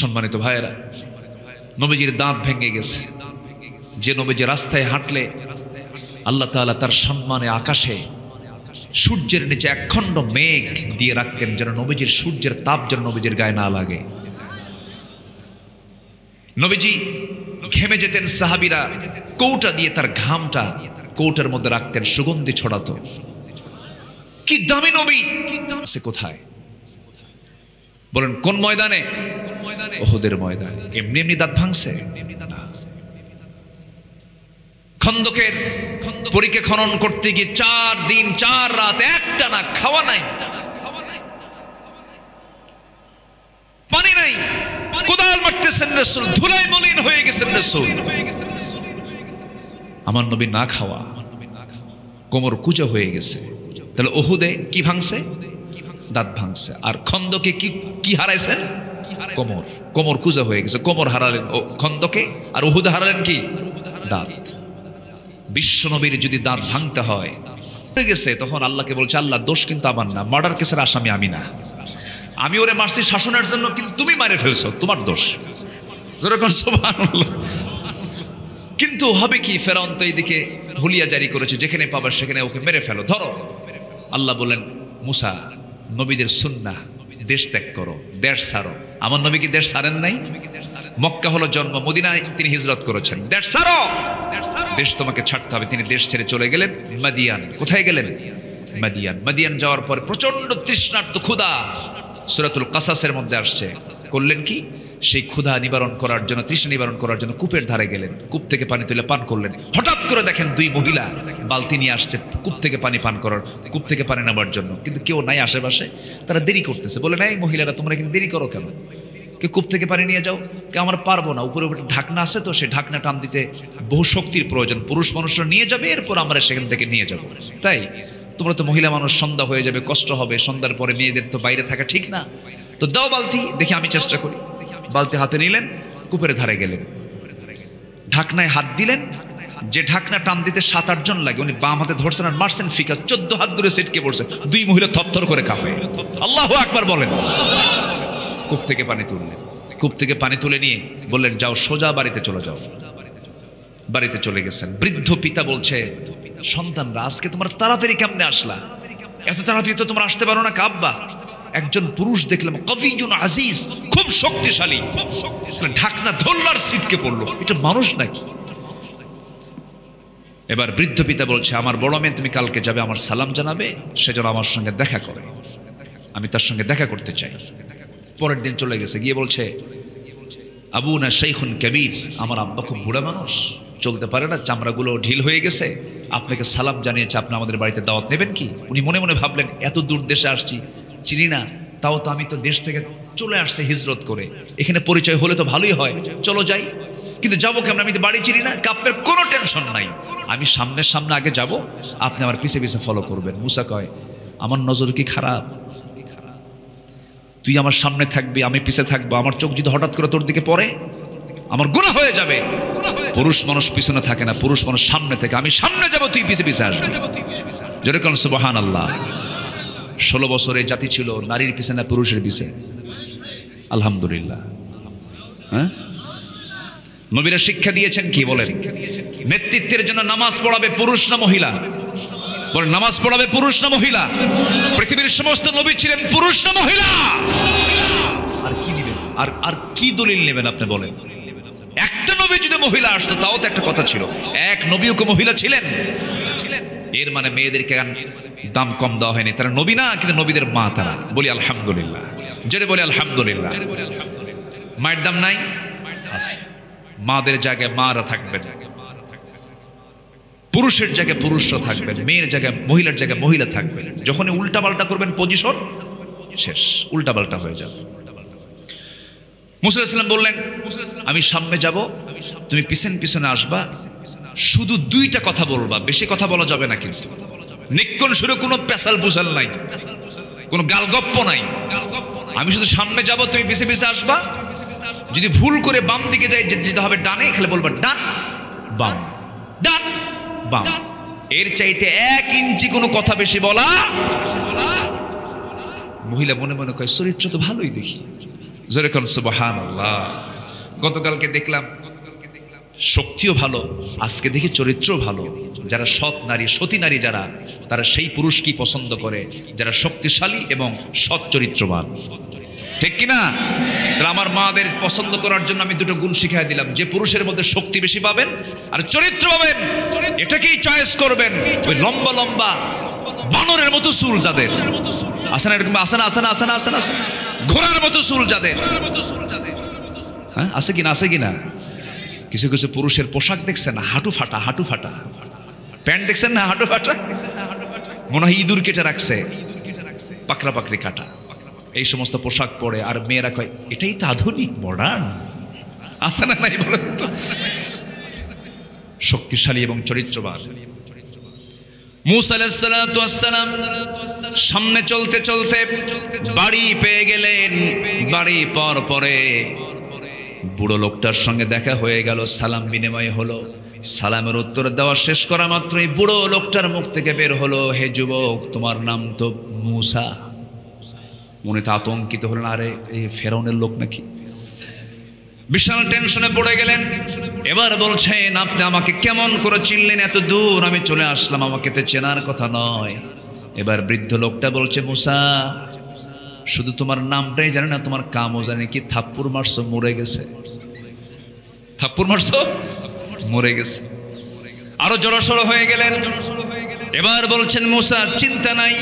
সম্মানিত ভাইয়েরা, নবীজির দাঁত ভেঙে গেছে। যে নবীজি রাস্তায় হাঁটলে আল্লাহ তাআলা তার সম্মানে আকাশে সূর্যের নিচে একখণ্ড মেঘ দিয়ে রাখতেন, যেন নবীজির সূর্যের তাপ যেন নবীজির গায়ে না লাগে। নবীজি ঘেমে যেতেন, সাহাবীরা কৌটা দিয়ে তার ঘামটা কৌটার মধ্যে রাখতেন, সুগন্ধি ছড়াতো। কি দামি নবী! সে কোথায় বলেন? কোন ময়দানে? উহুদের ময়দানে। এমনি এমনি দাঁত ভাঙছে? খন্দকের পরীক্ষা খনন করতে গিয়ে 4 দিন 4 রাত একটানা খাওয়া নাই, পানি নাই, কোদাল মারতেছেন রাসূল, ধুলায় মলিন হয়ে গেছেন রাসূল। আমার নবী না খাওয়া, কোমর কুঁজা হয়ে গেছে। তাহলে উহুদে কি ভাঙছে? দাঁত ভাঙছে। আর খন্দকে কি হারাইছেন? কোমর কুঁজা হয়ে গেছে। কোমর হারালেন খন্দকে, আর উহুদে হারালেন কি? দাঁত। বিশ্ব নবীর যদি দাঁত ভাঙতে হয় হয়ে গেছে, তখন আল্লাহকে বলছে, আল্লাহ দোষ কিন্তু আমার না, মার্ডার কেসের আসামি আমি না, আমি ওরে মারছি শাসনের জন্য, কিন্তু তুমি মারে ফেলছো, তোমার দোষ। যেরকম সুবহানাল্লাহ। কিন্তু হবে কি, ফেরাউন তো এইদিকে হুলিয়া জারি করেছে, যেখানে পাবে সেখানে ওকে মেরে ফেলো, ধরো। আল্লাহ বলেন, মুসা, নবীদের সুন্নাহ, দেশ ত্যাগ করো, দেশ ছাড়ো। আমার নবী কি দেশ ছাড়েন নাই? মক্কা হলো জন্ম, মদিনায় তিনি হিজরত করেছেন। দেশ ছাড়ো, দেশ তোমাকে ছাড়তে হবে। তিনি দেশ ছেড়ে চলে গেলেন মাদিয়ান। কোথায় গেলেন? মাদিয়ান। মাদিয়ান যাওয়ার পর প্রচন্ড তৃষ্ণার্ত, ক্ষুধা, সূরাতুল কাসাসের মধ্যে আসছে। করলেন কি? সেই ক্ষুধা নিবারণ করার জন্য, তৃষ্ণা নিবারণ করার জন্য কূপের ধারে গেলেন। কূপ থেকে পানি তুলে পান করলেন। হঠাৎ করে দেখেন 2 মহিলা বালতি নিয়ে আসছে কূপ থেকে পানি পান করার, কূপ থেকে পানি নেবার জন্য, কিন্তু কেউ নাই আশেপাশে। তারা দেরি করতেছে। বলে, এই মহিলারা, তোমরা কিন্তু দেরি করো কেন? কে কূপ থেকে পানি নিয়ে যাও। কে আমরা পারবো না, উপরে ঢাকনা আছে তো, সেই ঢাকনা টান দিতে বহু শক্তির প্রয়োজন, পুরুষ মানুষরা নিয়ে যাবে, এরপর আমরা সেখান থেকে নিয়ে যাব। তাই তোমরা তো মহিলা মানুষ, সন্ধ্যা হয়ে যাবে, কষ্ট হবে, সন্ধ্যার পরে মেয়েদের তো বাইরে থাকা ঠিক না, তো দাও বালতি, দেখি আমি চেষ্টা করি। বালতি হাতে নিলেন, কূপের ধারে গেলেন, ঢাকনায় হাত দিলেন। যে ঢাকনা টান দিতে 7-8 জন লাগে, উনি বাম হাতে ধরছেন আর মারছেন ফিকা, 14 হাত দূরে সেটকে পড়ছে। 2 মহিলা থরথর করে কাঁপে। আল্লাহু আকবার বলেন। কূপ থেকে পানি তুললেন। কূপ থেকে পানি তুলে নিয়ে বললেন, যাও সোজা বাড়িতে চলে যাও। বাড়িতে চলে গেছেন। বৃদ্ধ পিতা বলছে, সন্তানরা, আজকে তোমার তাড়াতাড়ি কেমনে আসলা? এত তাড়াতাড়ি তো তোমরা আসতে পারো না, কাব্বা। একজন পুরুষ দেখলাম কবিজুন আজিজ, খুব শক্তিশালী, ঢাকনা ধরলার সিটকে পড়লো, এটা মানুষ নাকি? এবার বৃদ্ধ পিতা বলছে, আমার বড় মেয়ে তুমি কালকে যাবে, আমার সালাম জানাবে, সেজন্য আমার সঙ্গে দেখা করে, আমি তার সঙ্গে দেখা করতে চাই। পরের দিন চলে গেছে, গিয়ে বলছে, আবু না শাইখুন কবির, আমার আব্বা খুব বুড়া মানুষ, চলতে পারে না, চামড়াগুলো ঢিল হয়ে গেছে, আপনাকে সালাম জানিয়েছে, আপনি আমাদের বাড়িতে দাওয়াত নেবেন কি? উনি মনে মনে ভাবলেন, এত দূর দেশে আসছি, চিনি না, তাও তো আমি তো দেশ থেকে চলে আসছে হিজরত করে, এখানে পরিচয় হলে তো ভালোই হয়, চলো যাই। কিন্তু যাবো কেমন, আমি তো বাড়ি চিনি না। কাপ্পের কোনো টেনশন নাই, আমি সামনে সামনে আগে যাব, আপনি আমার পিছে পিছে ফলো করবেন। মুসা কয়, আমার নজর কি খারাপ? তুই আমার সামনে থাকবি, আমি পিছে থাকবো, আমার চোখ যদি হঠাৎ করে তোর দিকে পড়ে আমার গুনাহ হয়ে যাবে। পুরুষ মানুষ পিছনে থাকে না, পুরুষ মানুষ সামনে থেকে, আমি সামনে যাব, তুই পিছে পিছে আসবি। জোরে কোন সুবহানাল্লাহ। 16 বছরের জাতি ছিল নারীর পিছে না পুরুষের পিছে? আলহামদুলিল্লাহ। হ্যাঁ, নবীরা শিক্ষা দিয়েছেন কি বলেন? নেতৃত্বের জন্য নামাজ পড়াবে পুরুষ না মহিলা? বলেন, নামাজ পড়াবে পুরুষ না মহিলা? পৃথিবীর সমস্ত নবী ছিলেন পুরুষ না মহিলা? আর কি নেবেন, আর কি দলিল নেবেন আপনি বলেন? একটা নবী যদি মহিলা আসতো তাও তো একটা কথা ছিল, এক নবীও কি মহিলা ছিলেন? এর মানে মেয়েদেরকে দাম কম দেওয়া হয়নি, তারা নবী না, কিন্তু নবীদের মা তারা। বলি আলহামদুলিল্লাহ, জোরে বলি আলহামদুলিল্লাহ। মায়ের দাম নাই? মাদের জায়গায় মারা থাকবেন, পুরুষের জায়গায় পুরুষরা থাকবেন, মেয়ের জায়গায় মহিলার জায়গায় মহিলা থাকবেন। যখনই উল্টাপাল্টা করবেন পজিশন শেষ, উল্টাপাল্টা হয়ে যাবে। মুসা আলাইহিস সালাম বললেন, আমি সামনে যাব, তুমি পিছন পিছনে আসবা, শুধু 2টা কথা বলবা, বেশি কথা বলা যাবে না, কিন্তু নিক্ষণ শুরু কোনো পেশাল পুশাল নাই, কোনো গালগপ্প নাই। আমি শুধু সামনে যাব, তুমি পিছে পিছে আসবা, যদি ভুল করে বাম দিকে যাই যেতে হবে ডানে, খালি বলবা ডান বাম, ডান বাম। এর চাইতে 1 ইঞ্চি কোনো কথা বেশি বলা। মহিলা মনে মনে কয়, চরিত্র তো ভালোই দেখি, জোরে কোন সুবহানাল্লাহ। গতকালকে দেখলাম শক্তিও ভালো, আজকে দেখি চরিত্রও ভালো। যারা সৎ নারী, সতী নারী যারা, তারা সেই পুরুষকেই পছন্দ করে যারা শক্তিশালী এবং সৎ চরিত্রবান, ঠিক কিনা? আমার মাদের পছন্দ করার জন্য আমি 2টো গুণ শিখিয়ে দিলাম, যে পুরুষের মধ্যে শক্তি বেশি পাবেন আর চরিত্র পাবেন, এটাকেই চয়েস করবেন। ওই লম্বা লম্বা বানরের মতো চুল যাদের আছে না, এরকম আছে না, আছে না, আছে না, আছে না, ঘোড়ার মতো চুল যাদের, হ্যাঁ আছে কিনা, আছে কিনা? কিছু কিছু পুরুষের পোশাক দেখছেন না, হাঁটু ফাটা, হাঁটু ফাটা প্যান্ট দেখছেন না, হাঁটু ফাটা, মনে হয় ইঁদুর কেটে রাখছে, পাকড়া পাকড়ি কাটা, এই সমস্ত পোশাক পরে। আর মেয়েরা কয়, এটাই তো আধুনিক মডার্ন, আছে না নাই বলেন তো? শক্তিশালী এবং চরিত্রবান। মুসা আলাইহিস সালাতু ওয়াস সালাম সামনে চলতে চলতে বাড়ি পেয়ে গেলেন। বাড়ি পাওয়ার পরে বুড়ো লোকটার সঙ্গে দেখা হয়ে গেল, সালাম বিনিময় হলো। সালামের উত্তর দেওয়া শেষ করা মাত্রই বুড়ো লোকটার মুখ থেকে বের হলো, হে যুবক, তোমার নাম তো মুসা। মনে তো আতঙ্কিত হলেন, আরে এই ফেরাউনের লোক নাকি? বিশাল টেনশনে পড়ে গেলেন। এবার বলছেন, আপনি আমাকে কেমন করে চিনলেন? এত দূর আমি চলে আসলাম, আমাকে তো চেনার কথা নয়। এবার বৃদ্ধ লোকটা বলছে, মুসা, শুধু তোমার নামটাই জানি না, তোমার কামও জানি কি? থাপ্পড় মারছো, মরে গেছে। থাপ্পড় মারছো, মরে গেছে। আরো জড়সড় হয়ে গেলেন। এবার বলছেন, মুসা, চিন্তা নাই,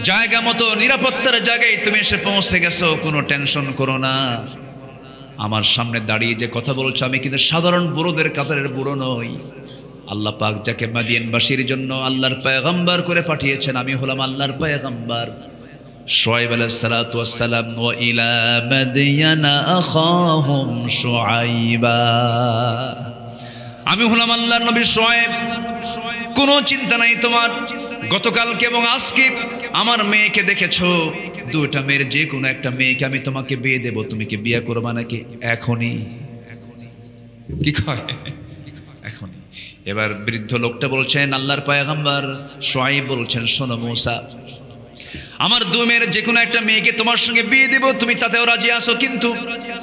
জায়গা মতো নিরাপত্তার জায়গায় তুমি এসে পৌঁছে গেছো, কোনো টেনশন করো না। আমার সামনে দাঁড়িয়ে যে কথা বলছো, আমি কিন্তু সাধারণ বুড়োদের কাতারের বুড়ো নই। আল্লাহ পাক যাকে মাদিয়ানবাসীর জন্য আল্লাহর পয়গম্বর করে পাঠিয়েছেন, আমি হলাম আল্লাহর পয়গম্বর। শুআয়ব আলাইহিস সালাতু ওয়াস সালাম, ওয়া ইলা মাদিয়ানা আখাহুম শুআয়বা, আমি হলাম আল্লাহর নবী শুআয়ব। কোনো চিন্তা নাই তোমার। গতকালকে এবং আজকে আমার মেয়েকে দেখেছো, 2টা মেয়ের যে কোনো একটা মেয়েকে আমি তোমাকে বিয়ে দেব, তুমি কি বিয়ে করবা নাকি? এখনই। কি কয়? এখনই। এবার বৃদ্ধ লোকটা বলছেন, আল্লাহর পয়গম্বর শুআয়ব বলছেন, শোনো মুসা, আমার 2 মেয়ের যে কোনো একটা মেয়েকে তোমার সঙ্গে বিয়ে দেব, তুমি তাতেও রাজি আছো, কিন্তু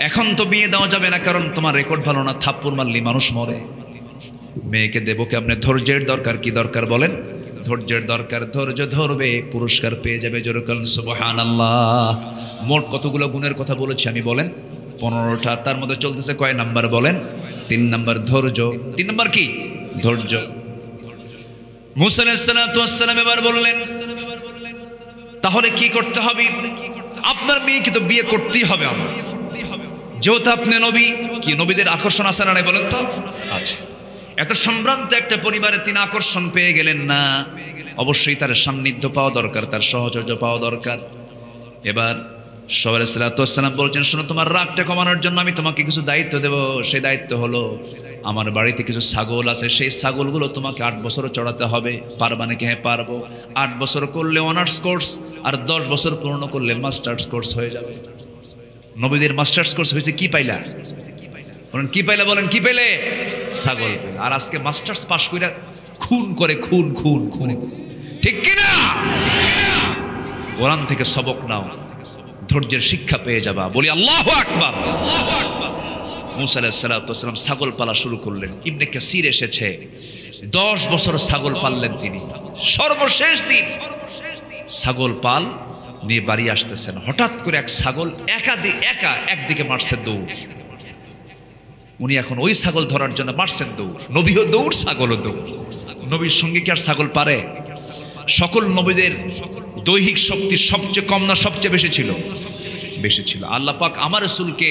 এখন তো বিয়ে দেওয়া যাবে না, কারণ তোমার রেকর্ড ভালো না, থাপ্পড় মারলে মানুষ মরে। মেয়েকে দেবো কেমনে? ধৈর্যের দরকার। কি দরকার বলেন? ধৈর্যের দরকার, ধৈর্য ধরবে পুরস্কার পেয়ে যাবে। জোরে বলেন সুবহানাল্লাহ। মোট কতগুলো গুণের কথা বলেছি আমি বলেন? 15টা। তার মধ্যে চলতেছে কয় নাম্বার বলেন? 3 নাম্বার ধৈর্য। 3 নাম্বার কি? ধৈর্য। মুসা আলাইহিস সালাতু ওয়াস সালাম এবার বললেন তাহলে কি করতে হবে? আপনার মেয়েকে তো বিয়ে করতেই হবে আমার, যেহেতু আপনি নবী। কি নবীদের আকর্ষণ আছে না নাই বলেন তো? আচ্ছা। এত সম্ভ্রান্ত একটা পরিবারে তিনি আকর্ষণ পেয়ে গেলেন না, অবশ্যই তার সান্নিধ্য পাওয়া দরকার, তার সহচর্য পাওয়া দরকার। এবার সবাই সাল্লাল্লাহু আলাইহি ওয়াসাল্লাম বলছেন, শোনো, তোমার রাগটা কমানোর জন্য আমি তোমাকে কিছু দায়িত্ব দেব। সেই দায়িত্ব হলো আমার বাড়িতে কিছু ছাগল আছে, সেই ছাগলগুলো তোমাকে 8 বছর চড়াতে হবে। পারবা নাকি? হ্যাঁ পারবো। 8 বছর করলে অনার্স কোর্স, আর 10 বছর পূর্ণ করলে মাস্টার্স কোর্স হয়ে যাবে। নবীদের মাস্টার্স কোর্স হয়েছে কি পাইলা? বলেন কি পাইলা? বলেন কি পেলে? ছাগল পেলে। আর আজকে মাস্টার্স পাস কইরা খুন করে, খুন খুন খুন, ঠিক কিনা? কোরআন থেকে সবক নাও, ধৈর্যের শিক্ষা পেয়ে যাবা। বলি আল্লাহু আকবার। মুসা আলাইহিস সালাতু ওয়াস সালাম ছাগল পালা শুরু করলেন। ইবনে কাসির এসেছে 10 বছর ছাগল পাললেন তিনি। সর্বশেষ দিন ছাগল পাল নিয়ে বাড়ি আসতেছেন, হঠাৎ করে এক ছাগল একা একদিকে মারছে দৌড়। উনি এখন ওই ছাগল ধরার জন্য মারছেন দৌড়। নবীও দৌড়, ছাগলও দৌড়। নবীর সঙ্গে কি আর ছাগল পারে? সকল নবীদের দৈহিক শক্তি সবচেয়ে কম না সবচেয়ে বেশি ছিল? বেশি ছিল। আল্লাহ পাক আমার রাসূলকে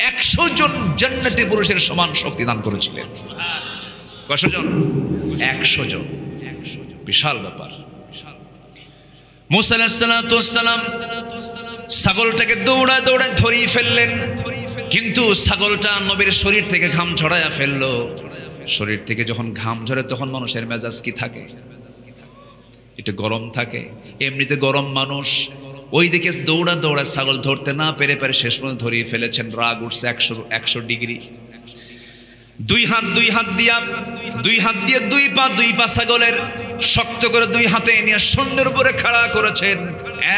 100 জন জান্নাতি পুরুষের সমান শক্তি দান করেছিলেন। কয়শো জন? 100 জন। বিশাল ব্যাপার। মুসা আলাইহিস সালাতু ওয়াস সালাম ছাগলটাকে দৌড়ায় দৌড়ায় ধরিয়ে ফেললেন, কিন্তু ছাগলটা নবীর শরীর থেকে ঘাম ঝরায়া ফেললো। শরীর থেকে যখন ঘাম ঝরে তখন মানুষের মেজাজ কি থাকে? একটু গরম থাকে। এমনিতে গরম মানুষ, ওই দিকে দৌড়া দৌড়া ছাগল ধরতে না পেরে শেষ পর্যন্ত ধরিয়ে ফেলেছেন। রাগ উঠছে 100 ডিগ্রি। দুই হাত দিয়ে দুই পা ছাগলের শক্ত করে 2 হাতে নিয়ে শূন্যের উপরে খাড়া করেছেন।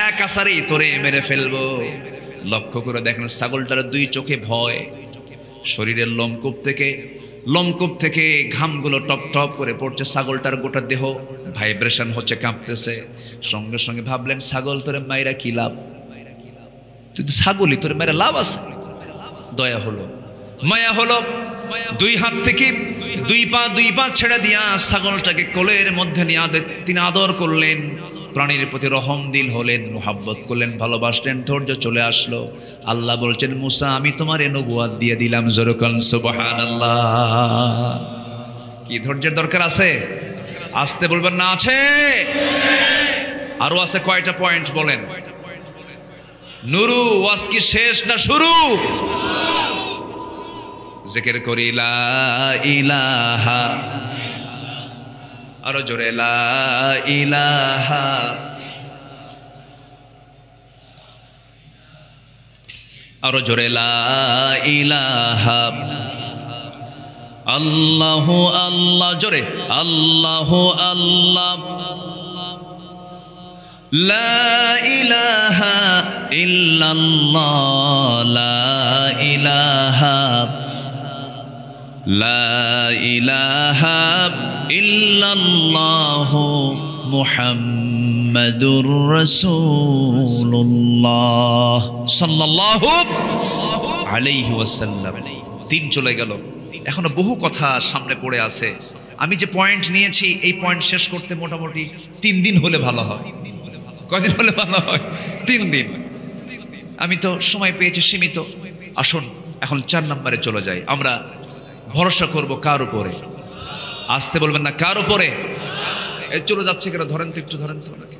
এক আছাড়েই তোরে মেরে ফেলবো। লক্ষ্য করে দেখেন ছাগলটার 2 চোখে ভয়। শরীরের লোমকূপ থেকে ঘামগুলো টপ টপ করে পড়ছে। ছাগলটার গোটা দেহ ভাইব্রেশন হচ্ছে, কাঁপতেছে। সঙ্গে সঙ্গে ভাবলেন, ছাগল তোরে মাইরা কি লাভ? তুই তো ছাগলই, তোরে মাইরা লাভ আছে? দয়া হলো, মায়া হলো। 2 হাত থেকে 2 পা ছেড়ে দিয়া ছাগলটাকে কোলের মধ্যে নিয়ে তিনি আদর করলেন। প্রাণীর প্রতি রহম দিল হলেন, মোহাব্বত করলেন, ভালোবাসলেন। ধৈর্য চলে আসলো। আল্লাহ বলছেন, মুসা আমি তোমার নবুয়ত দিয়ে দিলাম। জোরে বলেন সুবহানাল্লাহ। কি ধৈর্যের দরকার আছে? আসতে বলবেন না? আছে। আরো আছে কয়টা পয়েন্ট বলেন? নুরু ওয়াজ কি শেষ না শুরু? জিকির করি লা ইলাহা, আরো জোরে লা ইলাহা, আরো জোরে লা ইলাহা, আল্লাহু আল্লাহ, জোরে আল্লাহু আল্লাহ, লা ইলাহা ইল্লাল্লাহ, লা ইলাহা, লা ইলাহা ইল্লাল্লাহু মুহাম্মাদুর রাসূলুল্লাহ সাল্লাল্লাহু আলাইহি ওয়াসাল্লাম। 3 চলে গেল, এখনো বহু কথা সামনে পড়ে আছে। আমি যে পয়েন্ট নিয়েছি এই পয়েন্ট শেষ করতে মোটামুটি 3 দিন হলে ভালো হয়। কয়দিন হলে ভালো হয়? 3 দিন। আমি তো সময় পেয়েছি সীমিত। আসুন এখন 4 নম্বরে চলে যাই। আমরা ভরসা করব কার উপরে? আসতে বলবেন না, কার উপরে? এই চলে যাচ্ছে কেন? ধরেন তো, একটু ধরেন তো ওনাকে।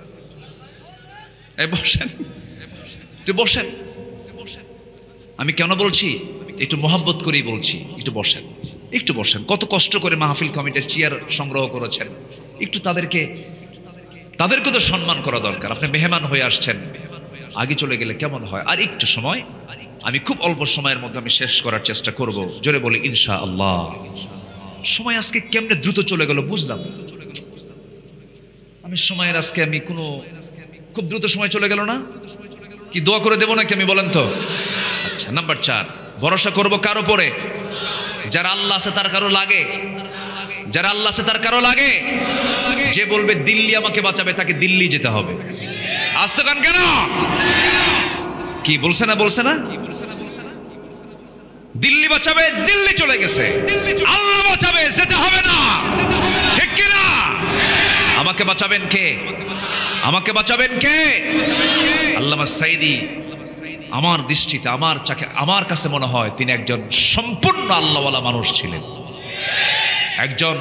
এই বসেন, একটু বসেন। আমি কেন বলছি? একটু মোহাব্বত করেই বলছি। একটু বসেন, একটু বসেন। কত কষ্ট করে মাহফিল কমিটির চেয়ার সংগ্রহ করেছেন, একটু তাদেরকে তো সম্মান করা দরকার। আপনি মেহমান হয়ে আসছেন, আগে চলে গেলে কেমন হয়? আর একটু সময়, আমি খুব অল্প সময়ের মধ্যে আমি শেষ করার চেষ্টা করব। জোরে বলি ইনশাআল্লাহ। সময় আজকে কেমনে দ্রুত চলে গেল বুঝলাম। আমি সময়ের আজকে আমি খুব দ্রুত সময় চলে গেল না? কি দোয়া করে দেবো নাকি আমি? বলেন তো। আচ্ছা, নাম্বার 4, ভরসা করব কার উপরে? যারা আল্লাহ আছে তার কারো লাগে? যারা আল্লাহ আছে তার কারো লাগে? যে বলবে দিল্লি আমাকে বাঁচাবে তাকে দিল্লি যেতে হবে। আসতে কান কেন? কি বলছে না? বলছে না দিল্লি বাঁচাবে, দিল্লি চলে গেছে। আল্লাহ বাঁচাবে, যেতে হবে না, ঠিক কি না? আমাকে বাঁচাবেন কে? আমাকে বাঁচাবেন কে? আল্লামা সাইদি আমার দৃষ্টিতে, আমার কাছে মনে হয় তিনি একজন সম্পূর্ণ আল্লাহওয়ালা মানুষ ছিলেন, একজন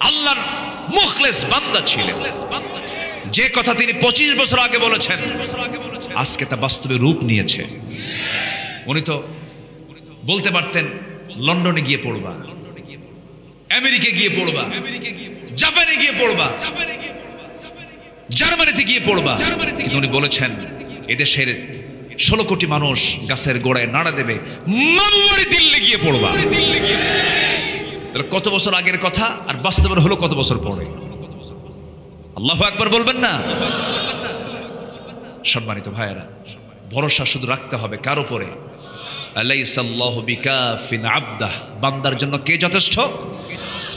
আল্লাহর মুখলেস বান্দা ছিলেন। যে কথা তিনি 25 বছর আগে বলেছেন আজকে তা বাস্তবে রূপ নিয়েছে। উনি তো বলতে পারতেন লন্ডনে গিয়ে পড়বা, আমেরিকা গিয়ে পড়বা, জাপানে গিয়ে পড়বা, জার্মানিতে গিয়ে পড়বা, কিন্তু উনি বলেছেন এদেশের 16 কোটি মানুষ গাছের গোড়ায় নাড়া দেবে, মামুবাড়ি দিল্লি গিয়ে পড়বা। তাহলে কত বছর আগের কথা আর বাস্তবের হলো কত বছর পরে? আল্লাহু আকবার বলবেন না? সম্মানিত ভাইয়েরা, ভরসা শুধু রাখতে হবে কার উপরে? আলাইসাল্লাহু বিকাফিন আবদাহ, বান্দার জন্য কে যথেষ্ট?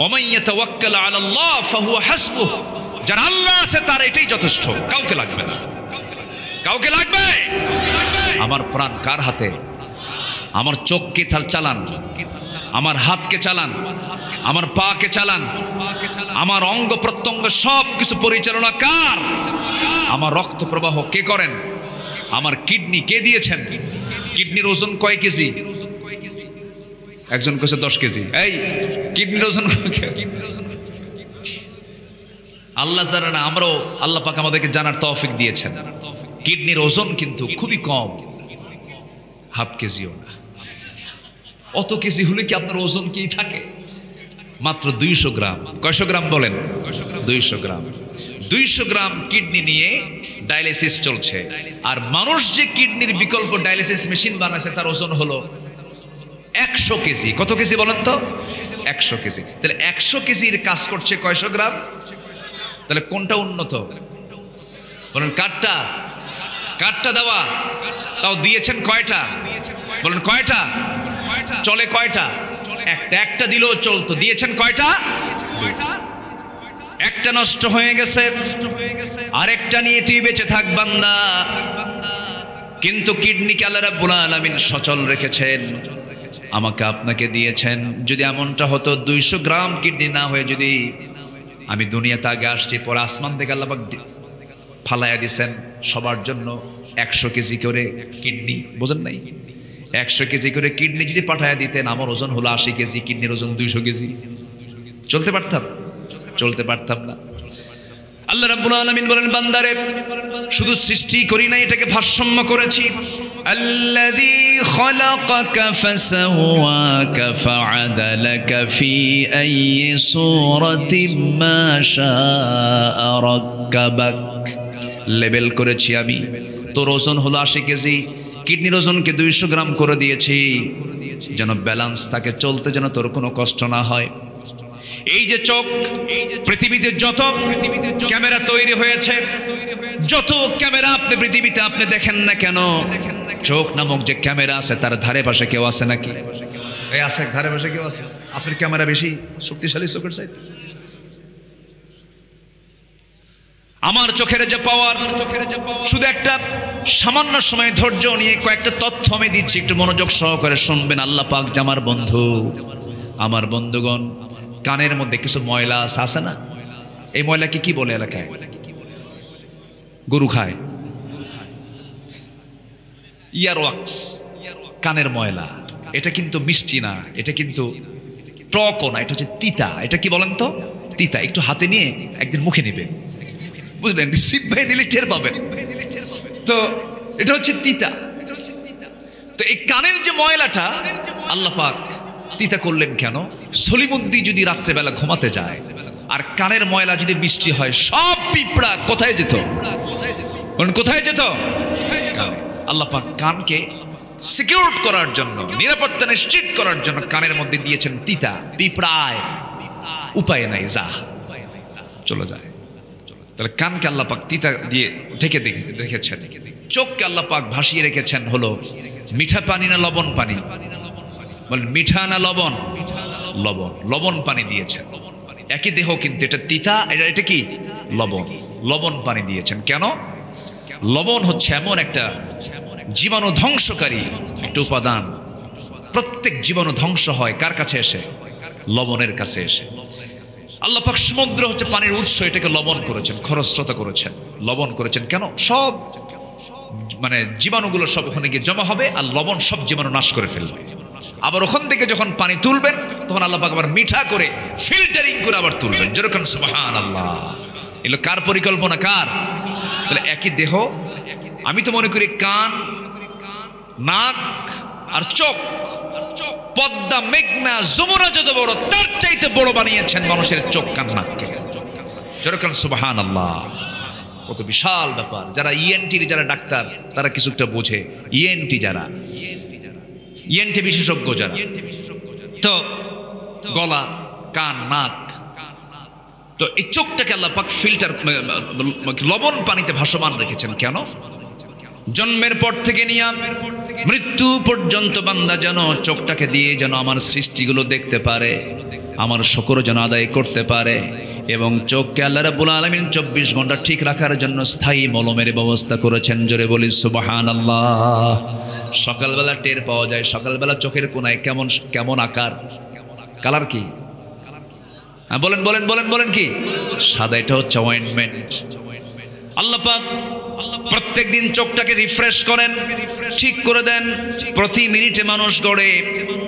ওমান ইয়াতাওয়াক্কাল আলাল্লাহ ফাহুয়া হাসবুহ, যার আল্লাহ আছে তার এটাই যথেষ্ট, কাউকে লাগবে না। কাউকে লাগবে? আমার প্রাণ কার হাতে? আমার চোখকে চালান, আমার হাতকে চালান, আমার পাকে চালান, আমার অঙ্গ প্রত্যঙ্গ সব কিছু পরিচালনা কার? আমার রক্ত প্রবাহ কে করেন? আমার কিডনি কে দিয়েছেন? কিডনির ওজন কয় কেজি? একজন কইছে 10 কেজি। এই কিডনির ওজন আল্লাহ জানে না, আমরাও আল্লাহ পাক আমাদেরকে জানার তৌফিক দিয়েছেন। কিডনির ওজন কিন্তু খুবই কম, হাফ কেজিও না। অত কেজি হলে কি আপনার ওজন কি থাকে? মাত্র 200 গ্রাম। কয়শো গ্রাম বলেন? 200 গ্রাম। 200 গ্রাম কিডনি নিয়ে ডায়ালিসিস চলছে। আর মানুষ যে কিডনির বিকল্প ডায়ালিসিস মেশিন বানাচ্ছে তার ওজন হলো 100 কেজি। কত কেজি বলেন তো? 100 কেজি। তাহলে 100 কেজির কাজ করছে কয়শো গ্রাম? তাহলে কোনটা উন্নত বলেন? কাঠটা? কাঠটা দেওয়া তাও দিয়েছেন কয়টা? বলেন কয়টা? চলে কয়টা? একটা দিলেও চলতো, দিয়েছেন কয়টা? একটা নষ্ট হয়ে গেছে, আরেকটা নিয়ে তুই বেঁচে থাক বান্দা। কিন্তু কিডনিকে আল্লাহ রাব্বুল আলামিন সচল রেখেছেন, আমাকে আপনাকে দিয়েছেন। যদি এমনটা হতো 200 গ্রাম কিডনি না হয়ে যদি আমি দুনিয়াতে আগে আসছি, পরে আসমান থেকে আল্লাহ পাক ফালাইয়া দিছেন সবার জন্য 100 কেজি করে কিডনি। বোঝেন নাই? 100 কেজি করে কিডনি যদি পাঠাইয়া দিতেন, আমার ওজন হলো 80 কেজি, কিডনির ওজন 200 কেজি, চলতে পারতাম? চলতে পারতাম না। আল্লাহ রাব্বুল আলামিন বলেন, বান্দারে শুধু সৃষ্টি করি না, এটাকে ভারসাম্য করেছি। আল্লাযী খালাকাকা ফাসাওয়াকা ফাআদালাকা ফি আইয়ি সূরাতিন মা শাআ রাক্কাবাক। লেবেল করেছি আমি। তোর ওজন হলো 80 কেজি, কিডনির ওজনকে 200 গ্রাম করে দিয়েছি, যেন ব্যালেন্স থাকে, চলতে যেন তোর কোনো কষ্ট না হয়। এই যে চোখ, পৃথিবীতে যত ক্যামেরা তৈরি হয়েছে, যত ক্যামেরা আপনি পৃথিবীতে আপনি দেখেন না কেন, চোখ নামক যে ক্যামেরা আছে তার ধারে পাশে কেউ আছে নাকি? এই আছে, ধারে পাশে কেউ আছে? আপনার ক্যামেরা বেশি শক্তিশালী চোখের চাইতে? আমার চোখের যে পাওয়ার, শুধু একটা সামান্য সময় ধৈর্য নিয়ে কয়েকটা তথ্য আমি দিচ্ছি, একটু মনোযোগ সহকারে শুনবেন। আল্লাহ পাক যে আমার বন্ধু, আমার বন্ধুগণ, কানের মধ্যে কিছু ময়লা আছে না? এই ময়লাকে কি বলে এলাকায়? গরু খায়, ইয়ারওয়াক্স, কানের ময়লা। এটা কিন্তু মিষ্টি না, এটা কিন্তু টকও না, এটা হচ্ছে তিতা। এটা কি বলেন তো? তিতা। একটু হাতে নিয়ে একদিন মুখে নেবেন, বুঝলেন? সিপে নিলে টের পাবেন। তো এটা হচ্ছে তিতা। তো এই কানের যে ময়লাটা আল্লাহ পাক তিতা করলেন কেন? সলিমুদ্দি যদি রাত্রেবেলা ঘুমাতে যায় আর কানের ময়লা যদি মিষ্টি হয়, সব পিঁপড়া কোথায় যেত? কোথায় যেত? আল্লাহ পাক কানকে সিকিউর করার জন্য, নিরাপত্তা নিশ্চিত করার জন্য কানের মধ্যে দিয়েছেন তিতা। পিঁপড়ায় উপায় নাই, যা চলে যায়। তাহলে কানকে আল্লাহ পাক তিতা দিয়ে ঢেকে রেখেছেন। চোখকে আল্লাহ পাক ভাসিয়ে রেখেছেন হলো মিঠা পানি না লবণ পানি? বলেন মিঠা না লবণ? লবণ। লবণ পানি দিয়েছেন। একই দেহ কিন্তু এটা তিতা, এটা কি লবণ, লবণ পানি দিয়েছেন কেন? লবণ হচ্ছে এমন একটা জীবাণু ধ্বংসকারী একটা উপাদান। প্রত্যেক জীবাণু ধ্বংস হয় কার কাছে এসে? লবণের কাছে এসে। আল্লাহ পাক সমুদ্র হচ্ছে পানির উৎস, এটাকে লবণ করেছেন, খরস্রোতা করেছেন, লবণ করেছেন কেন? সব মানে জীবাণুগুলো সব ওখানে গিয়ে জমা হবে আর লবণ সব জীবাণু নাশ করে ফেলবে। আবার ওখান থেকে যখন পানি তুলবেন তখন আল্লাহ পাক আবার মিঠা করে ফিল্টারিং করে আবার তুলবেন। যেরকম সুবহানাল্লাহ। এগুলো কার পরিকল্পনা? কার? তাহলে একই দেহ। আমি তো মনে করি কান, নাক আর চোখ, পদ্মা, মেঘনা, যমুনা যত বড় তার চাইতে বড় বানিয়েছেন মানুষের চোখ, কান, নাককে। যেরকম সুবহানাল্লাহ। কত বিশাল ব্যাপার। যারা ইএনটির যারা ডাক্তার তারা কিছুটা বোঝে। ইএনটি যারা, ইএনটি বিশেষজ্ঞ যারা, তো গলা, কান, নাক, তো এই চোখটাকে আল্লাহ পাক ফিল্টার লবণ পানিতে ভাসমান রেখেছেন কেন? জন্মের পর থেকে নিয়ে মৃত্যু পর্যন্ত বান্দা যেন চোখটাকে দিয়ে যেন আমার সৃষ্টিগুলো দেখতে পারে, আমার শুকর যেন আদায় করতে পারে। এবং চোখকে আল্লাহ রাব্বুল আলামিন 24 ঘন্টা ঠিক রাখার জন্য স্থায়ী মলমের ব্যবস্থা করেছেন। জোরে বলি সুবহানাল্লাহ। সকালবেলা টের পাওয়া যায়, সকালবেলা চোখের কোনায় কেমন কেমন আকার, কালার কি? বলেন বলেন বলেন বলেন কি? সাদা। এটা হচ্ছে অয়েন্টমেন্ট। আল্লাহ পাক প্রত্যেক দিন চোখটাকে রিফ্রেশ করেন, ঠিক করে দেন। প্রতি মিনিটে মানুষ গড়ে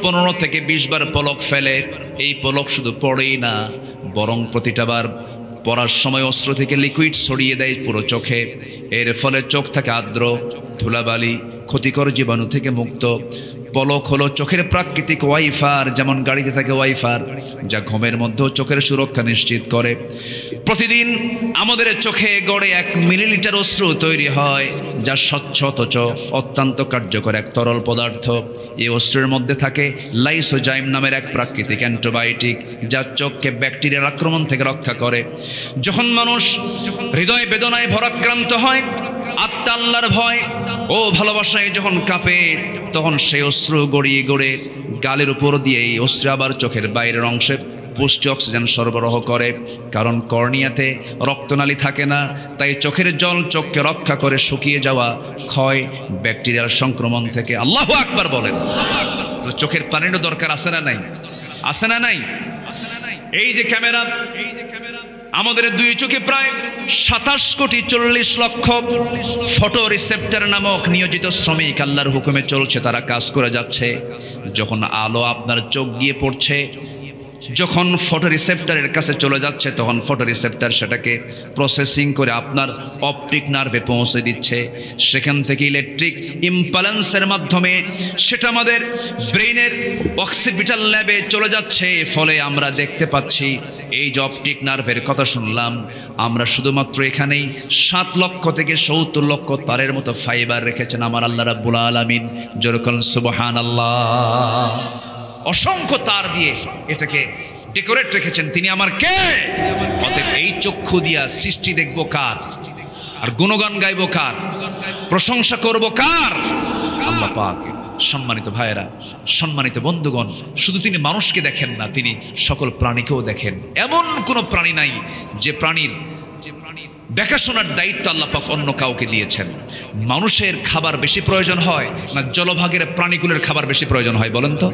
15 থেকে 20 বার পলক ফেলে। এই পলক শুধু পড়েই না, বরং প্রতিটা বার পড়ার সময় অস্ত্র থেকে লিকুইড ছড়িয়ে দেয় পুরো চোখে। এর ফলে চোখ থাকে আর্দ্র, ধুলাবালি, ক্ষতিকর জীবাণু থেকে মুক্ত। পলক হলো চোখের প্রাকৃতিক ওয়াইফার, যেমন গাড়িতে থাকে ওয়াইফার, যা ঘুমের মধ্যেও চোখের সুরক্ষা নিশ্চিত করে। প্রতিদিন আমাদের চোখে গড়ে 1 মিলিলিটার অশ্রু তৈরি হয়, যা স্বচ্ছ অথচ অত্যন্ত কার্যকর এক তরল পদার্থ। এই অশ্রুর মধ্যে থাকে লাইসোজাইম নামের এক প্রাকৃতিক অ্যান্টিবায়োটিক, যা চোখকে ব্যাকটেরিয়ার আক্রমণ থেকে রক্ষা করে। যখন মানুষ হৃদয় বেদনায় ভরাক্রান্ত হয়, আত্মা আল্লাহর ভয় ও ভালোবাসায় যখন কাঁপে, তখন সেই অশ্রু গড়িয়ে গড়ে গালের উপর দিয়ে এই অশ্রু আবার চোখের বাইরের অংশে পুষ্টি অক্সিজেন সরবরাহ করে। কারণ কর্নিয়াতে রক্তনালী থাকে না, তাই চোখের জল চোখকে রক্ষা করে শুকিয়ে যাওয়া, ক্ষয়, ব্যাকটেরিয়ার সংক্রমণ থেকে। আল্লাহু আকবার বলেন। তো চোখের পানিরও দরকার আছে না নাই? আছে না নাই? এই যে ক্যামেরা, আমাদের 2 চোখে প্রায় 27 কোটি 40 লক্ষ ফটো রিসেপ্টর নামক নিয়োজিত শ্রমিক আল্লাহর হুকুমে চলছে, তারা কাজ করে যাচ্ছে। যখন আলো আপনার চোখ গিয়ে পড়ছে, যখন ফটো রিসেপ্টরের কাছে চলে যাচ্ছে, তখন ফটো রিসেপ্টর সেটাকে প্রসেসিং করে আপনার অপটিক নার্ভে পৌঁছে দিচ্ছে। সেখান থেকে ইলেকট্রিক ইম্পালেন্সের মাধ্যমে সেটা আমাদের ব্রেইনের অক্সিপিটাল ল্যাবে চলে যাচ্ছে। ফলে আমরা দেখতে পাচ্ছি, এই যে অপটিক নার্ভের কথা শুনলাম, আমরা শুধুমাত্র এখানেই 7 লক্ষ থেকে 70 লক্ষ তারের মতো ফাইবার রেখেছেন আমার আল্লাহ রাব্বুল আলামিন। যেরকম সুবহানাল্লাহ। অসংখ্য তার দিয়ে এটাকে ডেকোরেট রেখেছেন। তিনি আমার কে? অতএব এই চক্ষু দিয়া সৃষ্টি দেখবো কার, আর গুণগান গাইবো কার, প্রশংসা করব কার? আল্লাহ পাক। সম্মানিত ভাইয়েরা, সম্মানিত বন্ধুগণ, শুধু তিনি মানুষকে দেখেন না, তিনি সকল প্রাণীকেও দেখেন। এমন কোনো প্রাণী নাই যে প্রাণীর দেখাশোনার দায়িত্ব আল্লাহ পাক অন্য কাউকে দিয়েছেন। মানুষের খাবার বেশি প্রয়োজন হয় না জলভাগের প্রাণীগুলোর খাবার বেশি প্রয়োজন হয়? বলেন তো।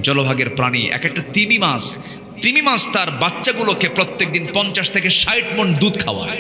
জলভাগের প্রাণী, এক একটা তিমি মাছ তার বাচ্চাগুলোকে প্রত্যেক দিন 50 থেকে 60 মণ দুধ খাওয়ায়।